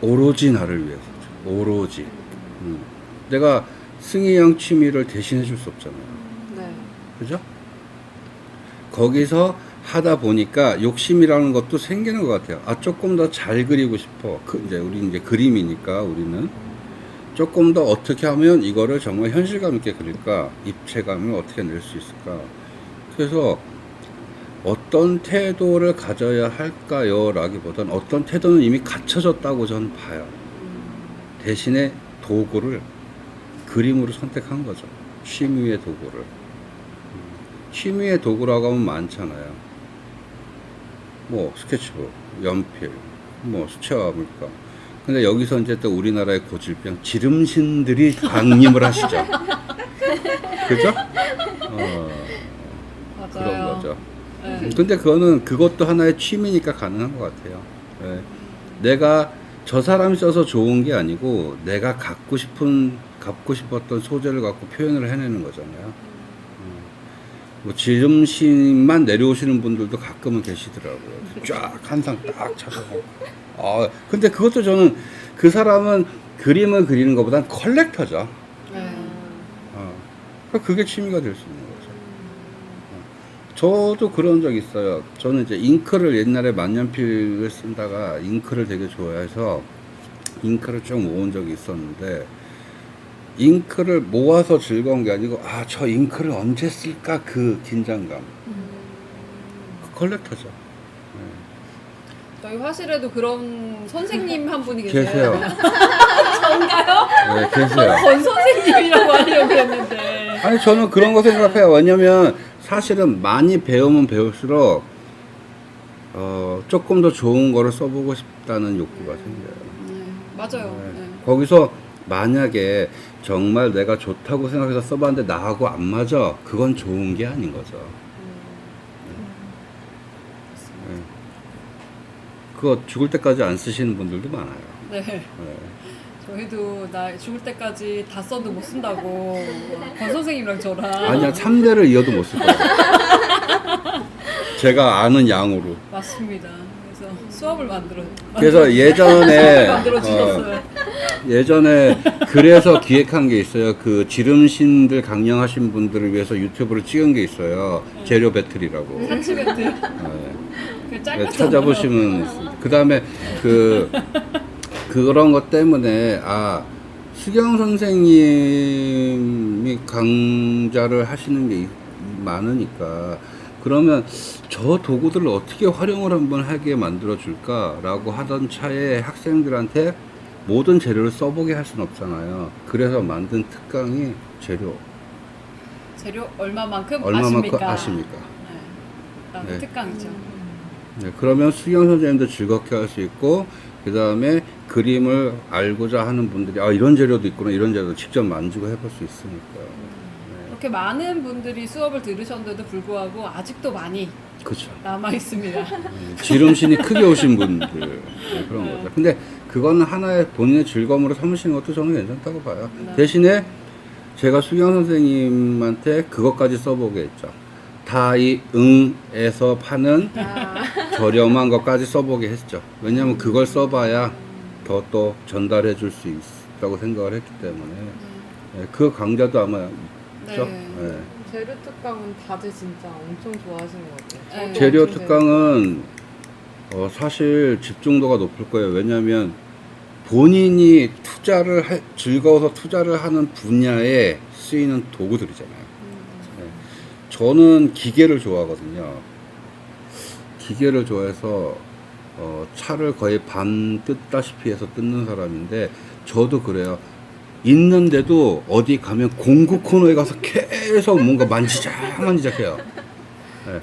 오로지 나를 위해서죠. 오로지. 내가 승희 형 취미를 대신해 줄 수 없잖아요. 네. 그죠? 거기서 하다 보니까 욕심이라는 것도 생기는 것 같아요. 아, 조금 더 잘 그리고 싶어. 우리 이제 그림이니까 우리는 조금 더 어떻게 하면 이거를 정말 현실감 있게 그릴까? 입체감을 어떻게 낼 수 있을까? 그래서 어떤 태도를 가져야 할까요? 라기보다는 어떤 태도는 이미 갖춰졌다고 저는 봐요. 대신에 도구를 그림으로 선택한 거죠. 취미의 도구를. 취미의 도구라고 하면 많잖아요. 뭐 스케치북, 연필, 뭐 수채화 물감. 근데 여기서 이제 또 우리나라의 고질병 지름신들이 강림을 하시죠. 그죠? 맞아요. 그런 거죠. 네. 근데 그것도 하나의 취미니까 가능한 것 같아요. 네. 내가 저 사람이 써서 좋은 게 아니고 내가 갖고 싶었던 소재를 갖고 표현을 해내는 거잖아요. 뭐 지름신만 내려오시는 분들도 가끔은 계시더라고요. 쫙 한 상 딱 찾아서. 근데 그것도 저는 그 사람은 그림을 그리는 것보단 컬렉터죠. 네. 그게 취미가 될 수 있는 거죠. 저도 그런 적 있어요. 저는 이제 잉크를 옛날에 만년필을 쓴다가 잉크를 되게 좋아해서 잉크를 쭉 모은 적이 있었는데 잉크를 모아서 즐거운 게 아니고 저 잉크를 언제 쓸까 그 긴장감. 그 컬렉터죠. 저희 화실에도 그런 선생님 한 분이 계세요. 계세요. 전가요? 네, 계세요. 권 선생님이라고 하려고 했는데. 아니 저는 그런 거 생각해요. 왜냐면 사실은 많이 배우면 배울수록 조금 더 좋은 거를 써보고 싶다는 욕구가 생겨요. 맞아요. 네. 네. 거기서 만약에 정말 내가 좋다고 생각해서 써봤는데 나하고 안 맞아, 그건 좋은 게 아닌 거죠. 네. 그거 죽을 때까지 안 쓰시는 분들도 많아요. 네. 네. 저희도 나 죽을 때까지 다 써도 못 쓴다고 권 선생님이랑 저랑. 아니야, 3대를 이어도 못 쓸 거예요. 제가 아는 양으로. 맞습니다. 그래서 수업을 그래서 예전에 만들어 주셨어요. 예전에 그래서 기획한 게 있어요. 그 지름신들 강령하신 분들을 위해서 유튜브를 찍은 게 있어요. 재료 배틀이라고. 사치 배틀. 네. 그 네, 짧았잖아요. 찾아보시면 그 다음에 그런 것 때문에 수경 선생님이 강좌를 하시는 게 많으니까 그러면 저 도구들을 어떻게 활용을 한번 하게 만들어 줄까라고 하던 차에 학생들한테 모든 재료를 써보게 할 수는 없잖아요. 그래서 만든 특강이 재료 얼마만큼 아십니까? 네. 네. 특강이죠. 네, 그러면 수경 선생님도 즐겁게 할 수 있고 그 다음에 그림을 알고자 하는 분들이 이런 재료도 있구나, 이런 재료도 직접 만지고 해볼 수 있으니까. 네. 그렇게 많은 분들이 수업을 들으셨는데도 불구하고 아직도 많이 그렇죠. 남아 있습니다. 지름신이 크게 오신 분들 네, 그런 거죠. 근데 그거는 하나의 본인의 즐거움으로 삼으시는 것도 저는 괜찮다고 봐요. 네. 대신에 제가 수경 선생님한테 그것까지 써보게 했죠. 다이응에서 파는 저렴한 것까지 써보게 했죠. 왜냐하면 그걸 써봐야 더 또 전달해 줄 수 있다고 생각을 했기 때문에 네, 그 강좌도 아마 있죠. 네. 네. 재료 특강은 다들 진짜 엄청 좋아하시는 것 같아요. 네. 저도 재료 엄청 특강은 사실 집중도가 높을 거예요. 왜냐하면 본인이 즐거워서 투자를 하는 분야에 쓰이는 도구들이잖아요. 네. 저는 기계를 좋아하거든요. 기계를 좋아해서 차를 거의 반 뜯다시피 해서 뜯는 사람인데 저도 그래요. 있는데도 어디 가면 공구 코너에 가서 계속 뭔가 만지작 해요. 네.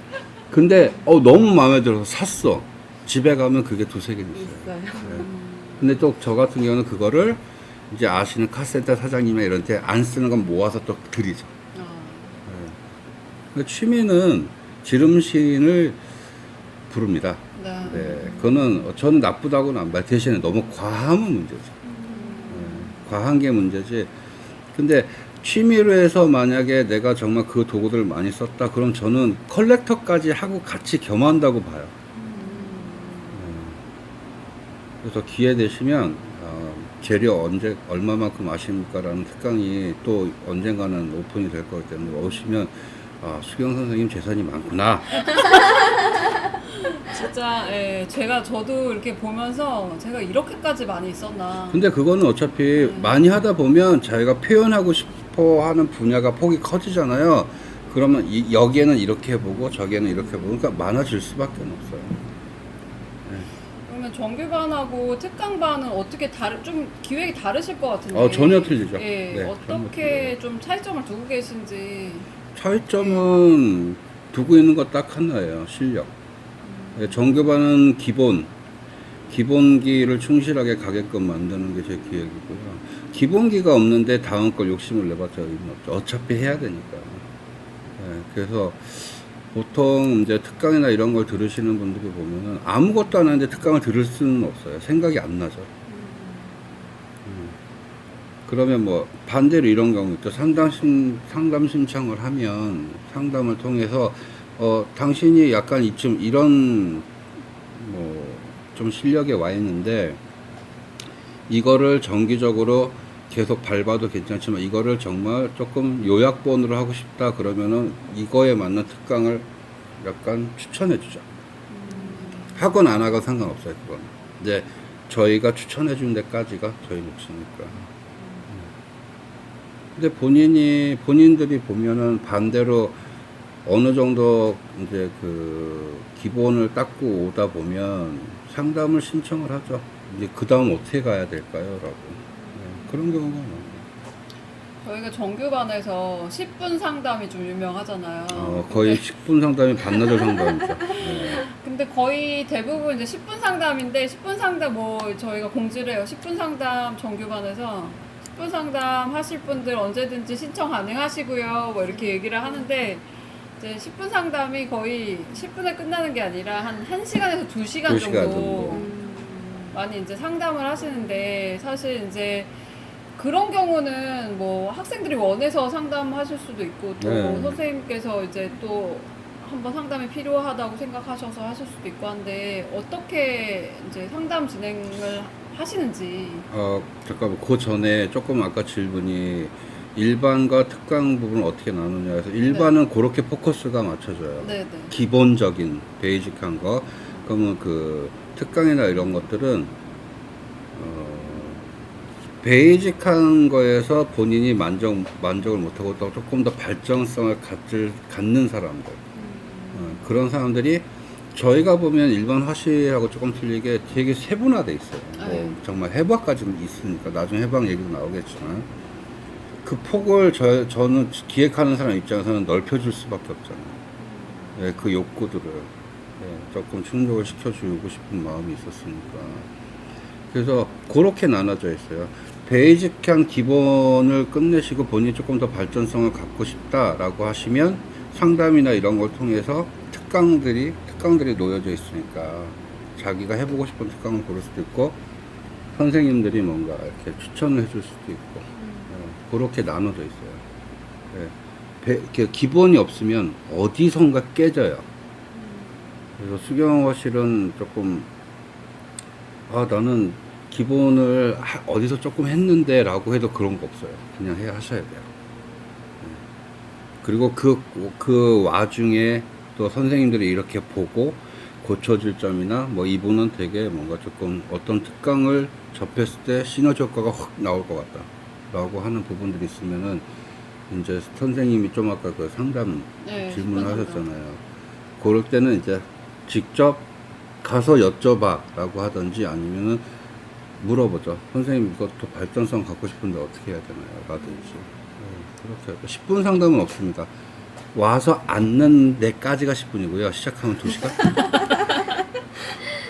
근데 너무 마음에 들어서 샀어. 집에 가면 그게 두세 개 있어요. 있어요. 네. 근데 또 저 같은 경우는 그거를 이제 아시는 카센터 사장님이나 이런 데 안 쓰는 건 모아서 또 드리죠. 네. 취미는 지름신을 부릅니다. 네. 네. 그거는 저는 나쁘다고는 안 봐요. 대신에 너무 과하면 문제죠. 네. 과한 게 문제지. 근데 취미로 해서 만약에 내가 정말 그 도구들을 많이 썼다, 그럼 저는 컬렉터까지 하고 같이 겸한다고 봐요. 그래서 기회 되시면 재료 얼마만큼 아십니까라는 특강이 또 언젠가는 오픈이 될 거기 때문에 오시면 수경 선생님 재산이 많구나. 진짜 저도 이렇게 보면서 제가 이렇게까지 많이 있었나. 근데 그거는 어차피 많이 하다 보면 자기가 표현하고 싶어 하는 분야가 폭이 커지잖아요. 그러면 여기에는 이렇게 해보고 저기에는 이렇게 해보고, 그러니까 많아질 수밖에 없어요. 그러면 정규반하고 특강반은 어떻게 좀 기획이 다르실 것 같은데. 전혀 틀리죠. 예, 네, 어떻게 좀 차이점을 두고 계신지. 차이점은 두고 있는 거 딱 하나예요. 실력. 정규반은 기본기를 충실하게 가게끔 만드는 게 제 기획이고요. 기본기가 없는데 다음 걸 욕심을 내봤자 의미는 없죠. 어차피 해야 되니까. 네, 그래서 보통 이제 특강이나 이런 걸 들으시는 분들이 보면은 아무것도 안 하는데 특강을 들을 수는 없어요. 생각이 안 나죠. 그러면 뭐 반대로 이런 경우 있죠. 상담 신청을 하면 상담을 통해서 당신이 약간 이런 뭐 좀 실력에 와 있는데 이거를 정기적으로 계속 밟아도 괜찮지만 이거를 정말 조금 요약본으로 하고 싶다 그러면은 이거에 맞는 특강을 약간 추천해 주죠. 하건 안 하건 상관없어요. 그건 이제 저희가 추천해 준 데까지가 저희 몫이니까. 근데 본인들이 보면은 반대로 어느 정도 이제 그 기본을 닦고 오다 보면 상담을 신청을 하죠. 이제 그 다음 어떻게 가야 될까요? 라고. 네, 그런 경우가 많아요. 저희가 정규반에서 10분 상담이 좀 유명하잖아요. 거의 10분 상담이 반나절 상담이죠. 네. 근데 거의 대부분 이제 10분 상담인데 10분 상담 저희가 공지를 해요. 10분 상담 정규반에서 10분 상담 하실 분들 언제든지 신청 가능하시고요. 뭐 이렇게 얘기를 하는데 이제 10분 상담이 거의 10분에 끝나는 게 아니라 한 1시간에서 2시간 정도 많이 이제 상담을 하시는데 사실 이제 그런 경우는 뭐 학생들이 원해서 상담하실 수도 있고 또 네. 선생님께서 이제 또 한번 상담이 필요하다고 생각하셔서 하실 수도 있고 한데 어떻게 이제 상담 진행을 하시는지. 잠깐만, 그 전에 조금 아까 질문이 일반과 특강 부분을 어떻게 나누냐 해서 일반은 그렇게 포커스가 맞춰져요. 네네. 기본적인 베이직한 거. 그러면 그 특강이나 이런 것들은 베이직한 거에서 본인이 만족을 못하고 또 조금 더 발전성을 갖는 사람들, 그런 사람들이 저희가 보면 일반 화실하고 조금 틀리게 되게 세분화돼 있어요. 뭐 정말 해부학까지 있으니까 나중에 해부학 얘기도 나오겠지만 그 폭을 저는 기획하는 사람 입장에서는 넓혀줄 수밖에 없잖아요. 네, 그 욕구들을 조금 충족을 시켜주고 싶은 마음이 있었으니까. 그래서 그렇게 나눠져 있어요. 베이직한 기본을 끝내시고 본인이 조금 더 발전성을 갖고 싶다라고 하시면 상담이나 이런 걸 통해서 특강들이 놓여져 있으니까 자기가 해보고 싶은 특강을 고를 수도 있고 선생님들이 뭔가 이렇게 추천을 해줄 수도 있고 그렇게 나눠져 있어요. 이렇게 기본이 없으면 어디선가 깨져요. 그래서 수경어실은 조금 나는 기본을 어디서 조금 했는데 라고 해도 그런 거 없어요. 그냥 하셔야 돼요. 그리고 그 와중에 또 선생님들이 이렇게 보고 고쳐질 점이나 뭐 이분은 되게 뭔가 조금 어떤 특강을 접했을 때 시너지 효과가 확 나올 것 같다 라고 하는 부분들이 있으면은 이제 선생님이 좀 아까 그 상담 네, 질문을 상담. 하셨잖아요. 그럴 때는 이제 직접 가서 여쭤봐 라고 하든지 아니면은 물어보죠. 선생님 이것도 발전성 갖고 싶은데 어떻게 해야 되나요? 라든지. 그렇게 10분 상담은 없습니다. 와서 앉는 데까지가 10분이고요. 시작하면 2시간.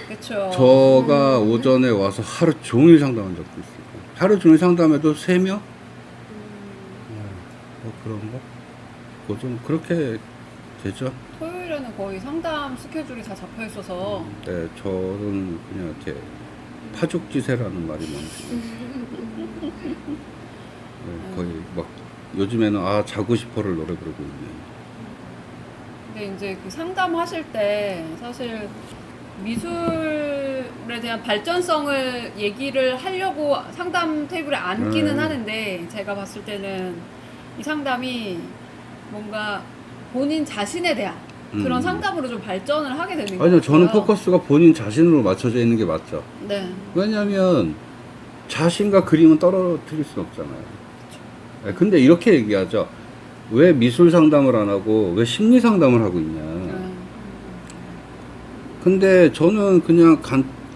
그렇죠. 저가 오전에 와서 하루 종일 상담한 적도 있어요. 하루 종일 상담해도 3명? 뭐 그런 거? 뭐 좀 그렇게 되죠. 토요일에는 거의 상담 스케줄이 다 잡혀 있어서 네, 저는 그냥 이렇게 파죽지세라는 말이 많죠. 네, 거의 막 요즘에는 자고 싶어를 노래 부르고 있네요. 근데 이제 그 상담하실 때 사실 미술에 대한 발전성을 얘기를 하려고 상담 테이블에 앉기는 하는데 제가 봤을 때는 이 상담이 뭔가 본인 자신에 대한 그런 상담으로 좀 발전을 하게 되는 거예요. 아니요, 저는 포커스가 본인 자신으로 맞춰져 있는 게 맞죠. 네. 왜냐면 자신과 그림은 떨어뜨릴 수는 없잖아요. 네, 근데 이렇게 얘기하죠. 왜 미술 상담을 안 하고 왜 심리 상담을 하고 있냐. 근데 저는 그냥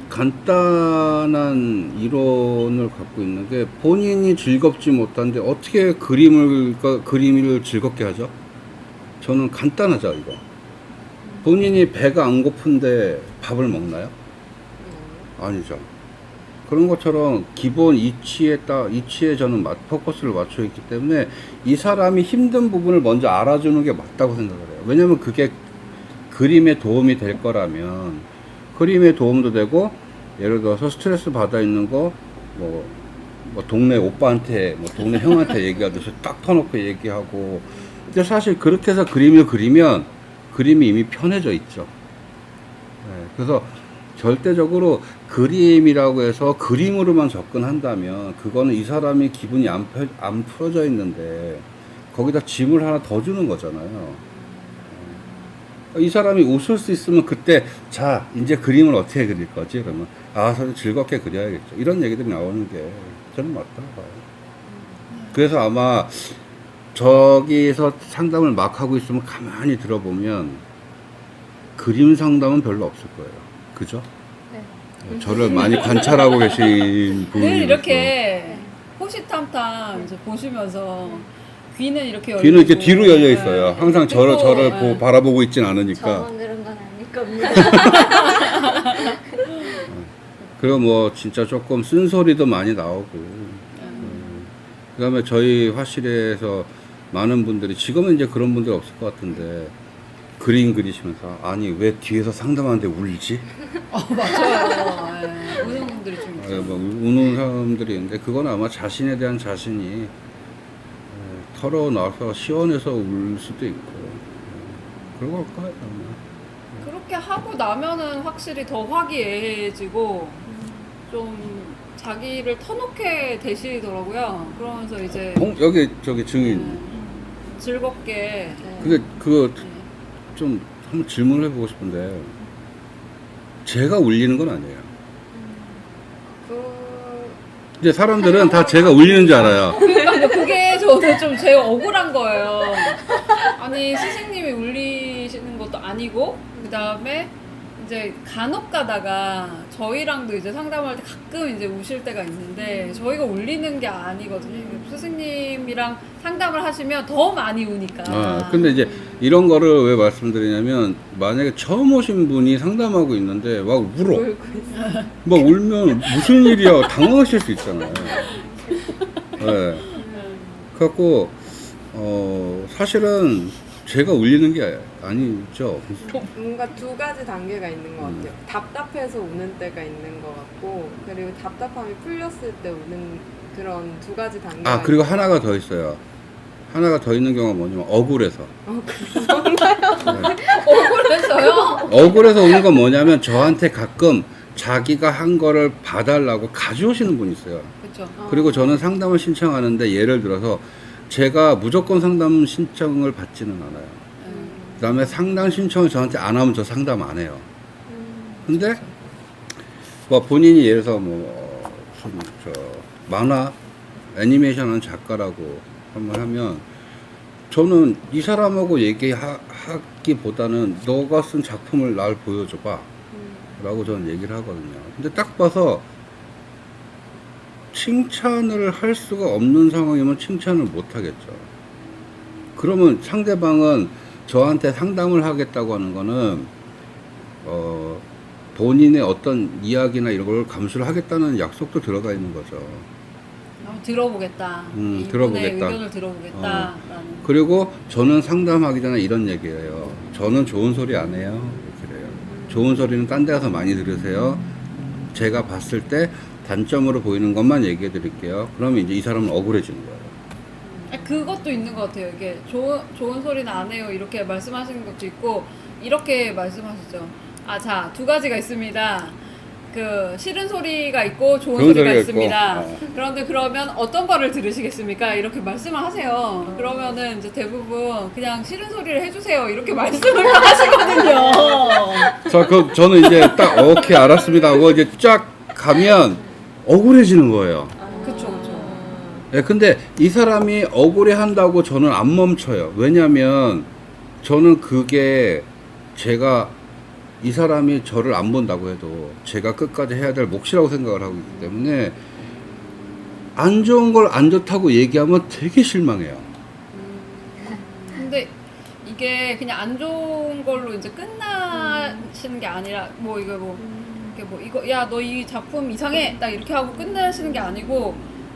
간단한 이론을 갖고 있는 게 본인이 즐겁지 못한데 어떻게 그림을 즐겁게 하죠? 저는 간단하죠, 이거. 본인이 배가 안 고픈데 밥을 먹나요? 아니죠. 그런 것처럼 기본 이치에 저는 포커스를 맞춰 있기 때문에 이 사람이 힘든 부분을 먼저 알아주는 게 맞다고 생각을 해요. 왜냐면 그게 그림에 도움이 될 거라면 그림에 도움도 되고 예를 들어서 스트레스 받아 있는 거 뭐 동네 오빠한테 동네 형한테 얘기하듯이 딱 터놓고 얘기하고 근데 사실 그렇게 해서 그림을 그리면 그림이 이미 편해져 있죠. 네, 그래서 절대적으로 그림이라고 해서 그림으로만 접근한다면 그거는 이 사람이 기분이 안 풀어져 있는데 거기다 짐을 하나 더 주는 거잖아요. 이 사람이 웃을 수 있으면 그때 자 이제 그림을 어떻게 그릴 거지? 그러면 저는 즐겁게 그려야겠죠. 이런 얘기들이 나오는 게 저는 맞다고 봐요. 그래서 아마 저기서 상담을 막 하고 있으면 가만히 들어보면 그림 상담은 별로 없을 거예요. 그죠? 네. 저를 많이 관찰하고 계신 분이 늘 이렇게 호시탐탐 이제 보시면서 귀는 이렇게 열리고 귀는 이렇게 뒤로 열려 있어요. 네. 항상 그리고, 저를 네. 바라보고 있진 않으니까. 저만 그런 건 아닐 겁니다. 그리고 뭐 진짜 조금 쓴소리도 많이 나오고. 그다음에 저희 화실에서 많은 분들이 지금은 이제 그런 분들 없을 것 같은데 그림 그리시면서 아니 왜 뒤에서 상담하는데 울지? 맞아요. 네. 우는 분들이 좀 있죠. 뭐 우는 사람들이 있는데 그건 아마 자신에 대한 자신이 털어놔서 시원해서 울 수도 있고 그런 걸 거예요. 그렇게 하고 나면은 확실히 더 화기애애해지고 좀 자기를 터놓게 되시더라고요. 그러면서 이제 여기 저기 증인. 즐겁게 근데 그거 좀 한번 질문을 해보고 싶은데 제가 울리는 건 아니에요. 이제 사람들은 다 제가 울리는 줄 알아요. 그러니까 그게 저는 좀 제일 억울한 거예요. 아니 스승님이 울리시는 것도 아니고 그 다음에 이제 간혹 가다가 저희랑도 이제 상담할 때 가끔 이제 우실 때가 있는데 저희가 울리는 게 아니거든요. 스승님이랑 상담을 하시면 더 많이 우니까. 근데 이제 이런 거를 왜 말씀드리냐면 만약에 처음 오신 분이 상담하고 있는데 막 울어. 막 울면 무슨 일이야 당황하실 수 있잖아요. 네. 그래갖고 사실은 제가 울리는 게 아니죠. 뭔가 두 가지 단계가 있는 것 같아요. 답답해서 우는 때가 있는 것 같고, 그리고 답답함이 풀렸을 때 우는 그런 두 가지 단계가. 아, 그리고 하나가 더 있어요. 하나가 더 있는 경우가 뭐냐면 억울해서. 억울해서요? 억울해서 오는 건 뭐냐면 저한테 가끔 자기가 한 거를 봐달라고 가져오시는 분이 있어요. 그렇죠. 그리고 저는 상담을 신청하는데 예를 들어서 제가 무조건 상담 신청을 받지는 않아요. 그 다음에 상담 신청을 저한테 안 하면 저 상담 안 해요. 근데 뭐 본인이 예를 들어서 만화 애니메이션 하는 작가라고 한번 하면 저는 이 사람하고 얘기하기보다는 너가 쓴 작품을 날 보여줘봐 라고 저는 얘기를 하거든요. 근데 딱 봐서 칭찬을 할 수가 없는 상황이면 칭찬을 못 하겠죠. 그러면 상대방은 저한테 상담을 하겠다고 하는 거는 본인의 어떤 이야기나 이런 걸 감수를 하겠다는 약속도 들어가 있는 거죠. 들어보겠다. 이분의 들어보겠다. 의견을 들어보겠다. 그리고 저는 상담하기 전에 이런 얘기예요. 저는 좋은 소리 안 해요. 그래요. 좋은 소리는 딴 데 가서 많이 들으세요. 제가 봤을 때 단점으로 보이는 것만 얘기해 드릴게요. 그러면 이제 이 사람은 억울해지는 거예요. 그것도 있는 것 같아요. 이게 좋은 소리는 안 해요. 이렇게 말씀하시는 것도 있고, 이렇게 말씀하시죠. 자, 두 가지가 있습니다. 그 싫은 소리가 있고 좋은 소리가 있습니다. 그런데 그러면 어떤 거를 들으시겠습니까? 이렇게 말씀을 하세요. 그러면은 이제 대부분 그냥 싫은 소리를 해주세요. 이렇게 말씀을 하시거든요. 자, 저는 이제 딱 오케이 알았습니다 하고 이제 쫙 가면 억울해지는 거예요. 그쵸. 네, 근데 이 사람이 억울해 한다고 저는 안 멈춰요. 왜냐면 저는 그게 제가 이 사람이 저를 안 본다고 해도 제가 끝까지 해야 될 몫이라고 생각을 하고 있기 때문에 안 좋은 걸 안 좋다고 얘기하면 되게 실망해요. 근데 이게 그냥 안 좋은 걸로 이제 끝나시는 게 아니라 야, 너 이 작품 이상해! 딱 이렇게 하고 끝나시는 게 아니고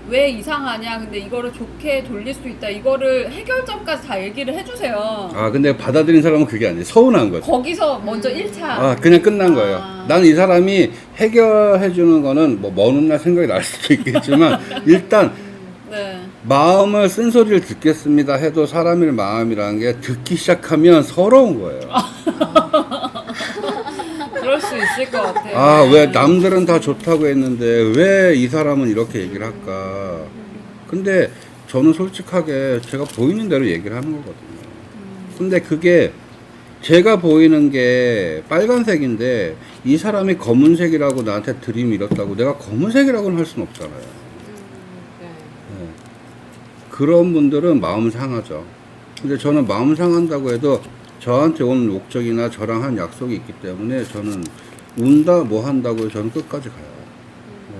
왜 이상하냐? 근데 이거를 좋게 돌릴 수 있다. 이거를 해결점까지 다 얘기를 해주세요. 근데 받아들인 사람은 그게 아니에요. 서운한 거죠. 거기서 먼저 1차. 그냥 끝난 거예요. 난 이 사람이 해결해주는 거는 먼 훗날 생각이 날 수도 있겠지만 일단 네. 마음을 쓴소리를 듣겠습니다 해도 사람의 마음이라는 게 듣기 시작하면 서러운 거예요. 그럴 수 있을 것 같아요. 왜 남들은 다 좋다고 했는데 왜 이 사람은 이렇게 얘기를 할까? 근데 저는 솔직하게 제가 보이는 대로 얘기를 하는 거거든요. 근데 그게 제가 보이는 게 빨간색인데 이 사람이 검은색이라고 나한테 들이밀었다고 내가 검은색이라고는 할 수는 없잖아요. 네. 네. 그런 분들은 마음 상하죠. 근데 저는 마음 상한다고 해도 저한테 온 목적이나 저랑 한 약속이 있기 때문에 저는 운다 뭐 한다고 저는 끝까지 가요. 네.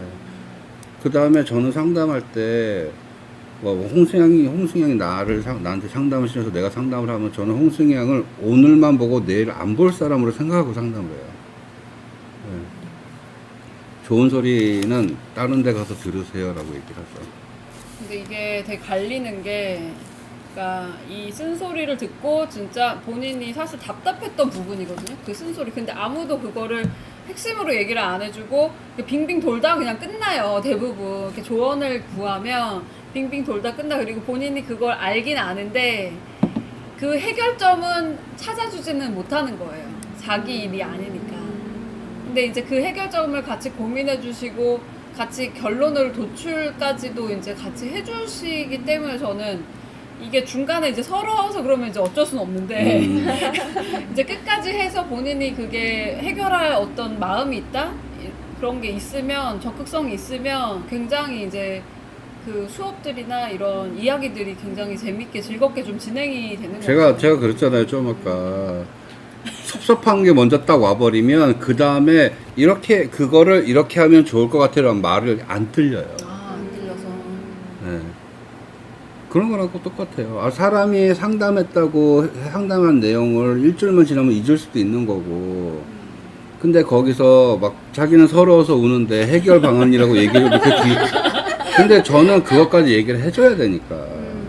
그 다음에 저는 상담할 때 홍승양이 나한테 상담을 시켜서 내가 상담을 하면 저는 홍승양을 오늘만 보고 내일 안 볼 사람으로 생각하고 상담을 해요. 네. 좋은 소리는 다른 데 가서 들으세요라고 얘기를 하죠. 근데 이게 되게 갈리는 게, 그러니까 이 쓴소리를 듣고 진짜 본인이 사실 답답했던 부분이거든요. 그 쓴소리. 근데 아무도 그거를 핵심으로 얘기를 안 해주고 빙빙 돌다 그냥 끝나요. 대부분 이렇게 조언을 구하면 빙빙 돌다 끝나. 그리고 본인이 그걸 알긴 아는데 그 해결점은 찾아주지는 못하는 거예요. 자기 일이 아니니까. 근데 이제 그 해결점을 같이 고민해 주시고 같이 결론을 도출까지도 이제 같이 해주시기 때문에 저는 이게 중간에 이제 서러워서 그러면 이제 어쩔 수는 없는데 이제 끝까지 해서 본인이 그게 해결할 어떤 마음이 있다? 그런 게 있으면, 적극성이 있으면 굉장히 이제 그 수업들이나 이런 이야기들이 굉장히 재밌게 즐겁게 좀 진행이 되는 거죠. 제가 그랬잖아요, 좀 아까. 섭섭한 게 먼저 딱 와버리면 그 다음에 그거를 이렇게 하면 좋을 것 같아라는 말을 안 들려요. 안 들려서. 네. 그런 거랑 똑같아요. 사람이 상담했다고 상담한 내용을 일주일만 지나면 잊을 수도 있는 거고. 근데 거기서 막 자기는 서러워서 우는데 해결 방안이라고 얘기해도 근데 저는 그것까지 얘기를 해줘야 되니까.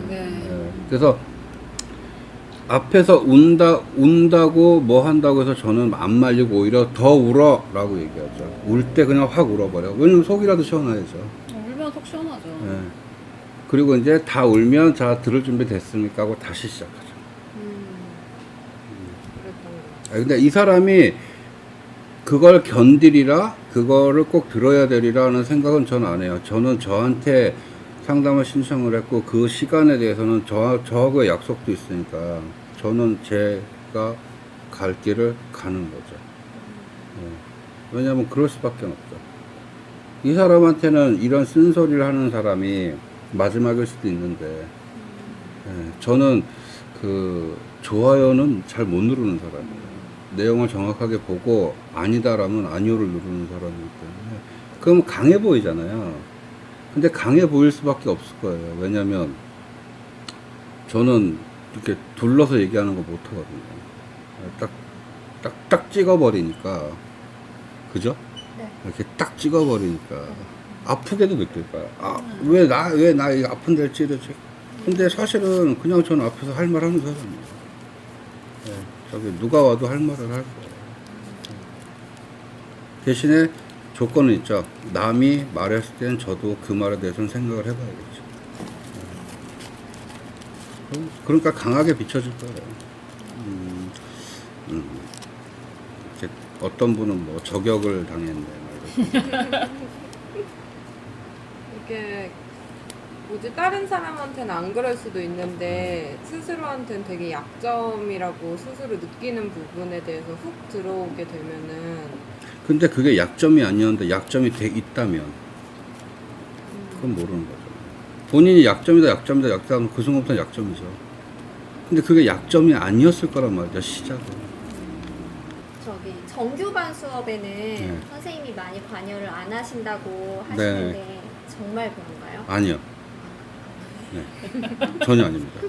네. 예, 그래서 앞에서 운다고 뭐 한다고 해서 저는 안 말리고 오히려 더 울어라고 얘기하죠. 울 때 그냥 확 울어버려. 왜냐면 속이라도 시원하죠. 울면 속 시원하죠. 예. 그리고 이제 다 울면 자 들을 준비 됐습니까 하고 다시 시작하죠. 그랬던 거. 근데 이 사람이 그걸 견디리라, 그거를 꼭 들어야 되리라는 생각은 저는 안 해요. 저는 저한테 상담을 신청을 했고, 그 시간에 대해서는 저하고의 약속도 있으니까, 저는 제가 갈 길을 가는 거죠. 왜냐면 그럴 수밖에 없죠. 이 사람한테는 이런 쓴소리를 하는 사람이 마지막일 수도 있는데, 저는 그 좋아요는 잘 못 누르는 사람이에요. 내용을 정확하게 보고 아니다라면 아니오를 누르는 사람이기 때문에 그럼 강해 보이잖아요. 근데 강해 보일 수밖에 없을 거예요. 왜냐면 저는 이렇게 둘러서 얘기하는 거 못 하거든요. 딱 찍어버리니까, 그죠? 네. 이렇게 딱 찍어버리니까 아프게도 느낄 거야. 왜 나 이거 아픈 데를 찌르지? 근데 사실은 그냥 저는 앞에서 할 말 하는 사람이에요. 저기 누가 와도 할 말을 할 거예요. 대신에 조건은 있죠. 남이 말했을 땐 저도 그 말에 대해서는 생각을 해봐야겠죠. 그러니까 강하게 비춰질 거예요. 이렇게 어떤 분은 뭐 저격을 당했네. 이게 뭐지 다른 사람한테는 안 그럴 수도 있는데 스스로한테는 되게 약점이라고 스스로 느끼는 부분에 대해서 훅 들어오게 되면은 근데 그게 약점이 아니었는데 약점이 있다면 그건 모르는 거죠. 본인이 약점이다 하면 그 순간부터 약점이죠. 근데 그게 약점이 아니었을 거란 말이죠. 시작은. 저기 정규반 수업에는 선생님이 많이 관여를 안 하신다고 하시는데 정말 그런가요? 아니요. 네. 전혀 아닙니다.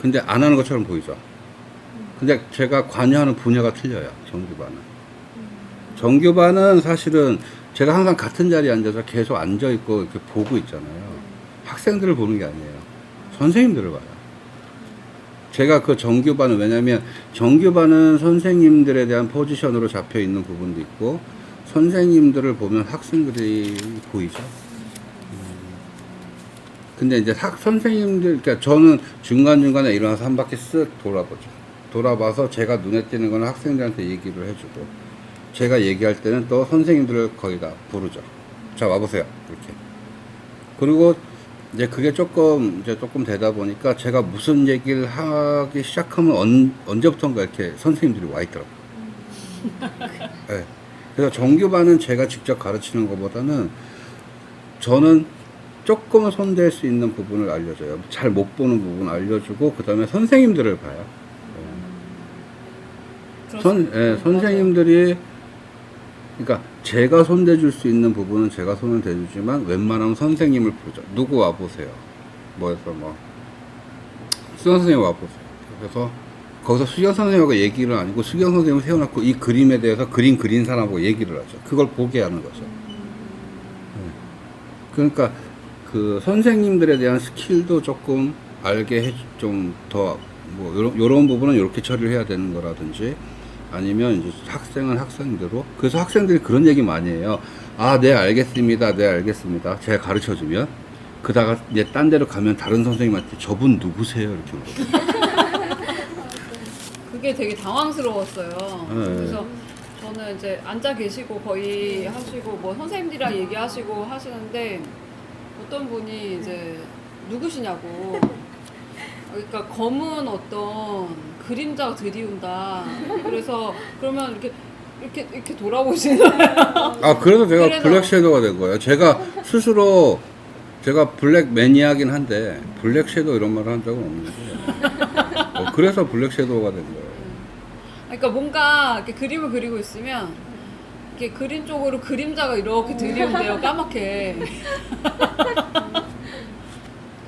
근데 안 하는 것처럼 보이죠. 근데 제가 관여하는 분야가 틀려요. 정규반은. 정규반은 사실은 제가 항상 같은 자리에 앉아서 계속 앉아있고 이렇게 보고 있잖아요. 학생들을 보는 게 아니에요. 선생님들을 봐요. 제가 그 정규반은, 왜냐면 정규반은 선생님들에 대한 포지션으로 잡혀 있는 부분도 있고, 선생님들을 보면 학생들이 보이죠. 근데 이제 선생님들, 그러니까 저는 중간중간에 일어나서 한 바퀴 쓱 돌아보죠. 돌아봐서 제가 눈에 띄는 거는 학생들한테 얘기를 해주고, 제가 얘기할 때는 또 선생님들을 거의 다 부르죠. 자, 와보세요. 이렇게. 그리고 이제 그게 조금 되다 보니까 제가 무슨 얘기를 하기 시작하면 언제부턴가 이렇게 선생님들이 와 있더라고요. 네. 그래서 정규반은 제가 직접 가르치는 것보다는 저는 조금은 손댈 수 있는 부분을 알려줘요. 잘 못 보는 부분 알려주고, 그 다음에 선생님들을 봐요. 선생님들이, 그러니까 제가 손대줄 수 있는 부분은 제가 손을 대주지만 웬만하면 선생님을 부르죠. 누구 와보세요. 뭐해서 수경 선생님 와보세요. 그래서 거기서 수경 선생님하고 얘기를 아니고 수경 선생님을 세워놓고 이 그림에 대해서 그린 사람하고 얘기를 하죠. 그걸 보게 하는 거죠. 그러니까 그 선생님들에 대한 스킬도 조금 알게 좀 더 뭐 요런 부분은 이렇게 처리를 해야 되는 거라든지, 아니면 이제 학생은 학생대로, 그래서 학생들이 그런 얘기 많이 해요. 네, 알겠습니다. 네, 알겠습니다. 제가 가르쳐 주면, 그다가 이제 딴 데로 가면 다른 선생님한테 저분 누구세요? 이렇게 물어요. 그게 되게 당황스러웠어요. 네. 그래서 저는 이제 앉아 계시고 거의 하시고 뭐 선생님들이랑 얘기하시고 하시는데 어떤 분이 이제 누구시냐고. 그러니까 검은 어떤 그림자가 들이운다. 그래서 그러면 이렇게 돌아보시는 거예요. 그래서 제가 블랙 섀도우가 된 거예요. 제가 스스로 제가 블랙 매니아긴 한데 블랙 섀도우 이런 말을 한 적은 없는데 그래서 블랙 섀도우가 된 거예요. 그러니까 뭔가 이렇게 그림을 그리고 있으면 이렇게 그림 쪽으로 그림자가 이렇게 들이운대요. 까맣게.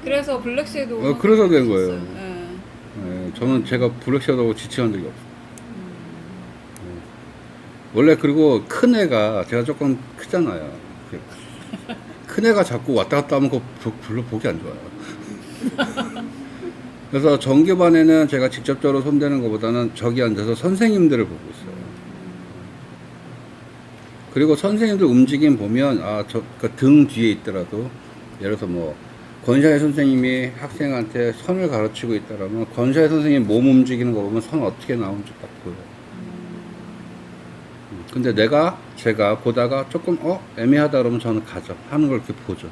그래서 블랙 섀도우. 그래서 된 거예요. 네. 네, 저는 제가 블랙 섀도우 지칭한 적이 없어요. 원래 그리고 큰 애가 제가 조금 크잖아요. 큰 애가 자꾸 왔다 갔다 하면 그거 별로 보기 안 좋아요. 그래서 정규반에는 제가 직접적으로 손대는 것보다는 저기 앉아서 선생님들을 보고 있어요. 그리고 선생님들 움직임 보면 등 뒤에 있더라도 예를 들어서 뭐 권샤의 선생님이 학생한테 선을 가르치고 있다라면 권샤의 선생님 몸 움직이는 거 보면 선 어떻게 나오는지 딱 보여요. 근데 제가 보다가 조금 애매하다 그러면 저는 가죠. 하는 걸 이렇게 보죠.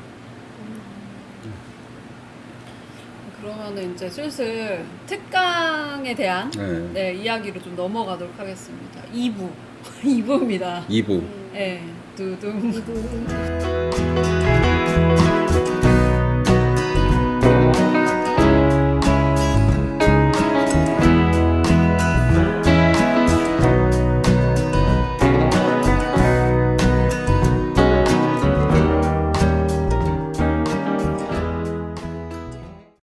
그러면은 이제 슬슬 특강에 대한 네. 네, 이야기로 좀 넘어가도록 하겠습니다. 2부. 2부입니다. 2부. 네, 두둥. 이분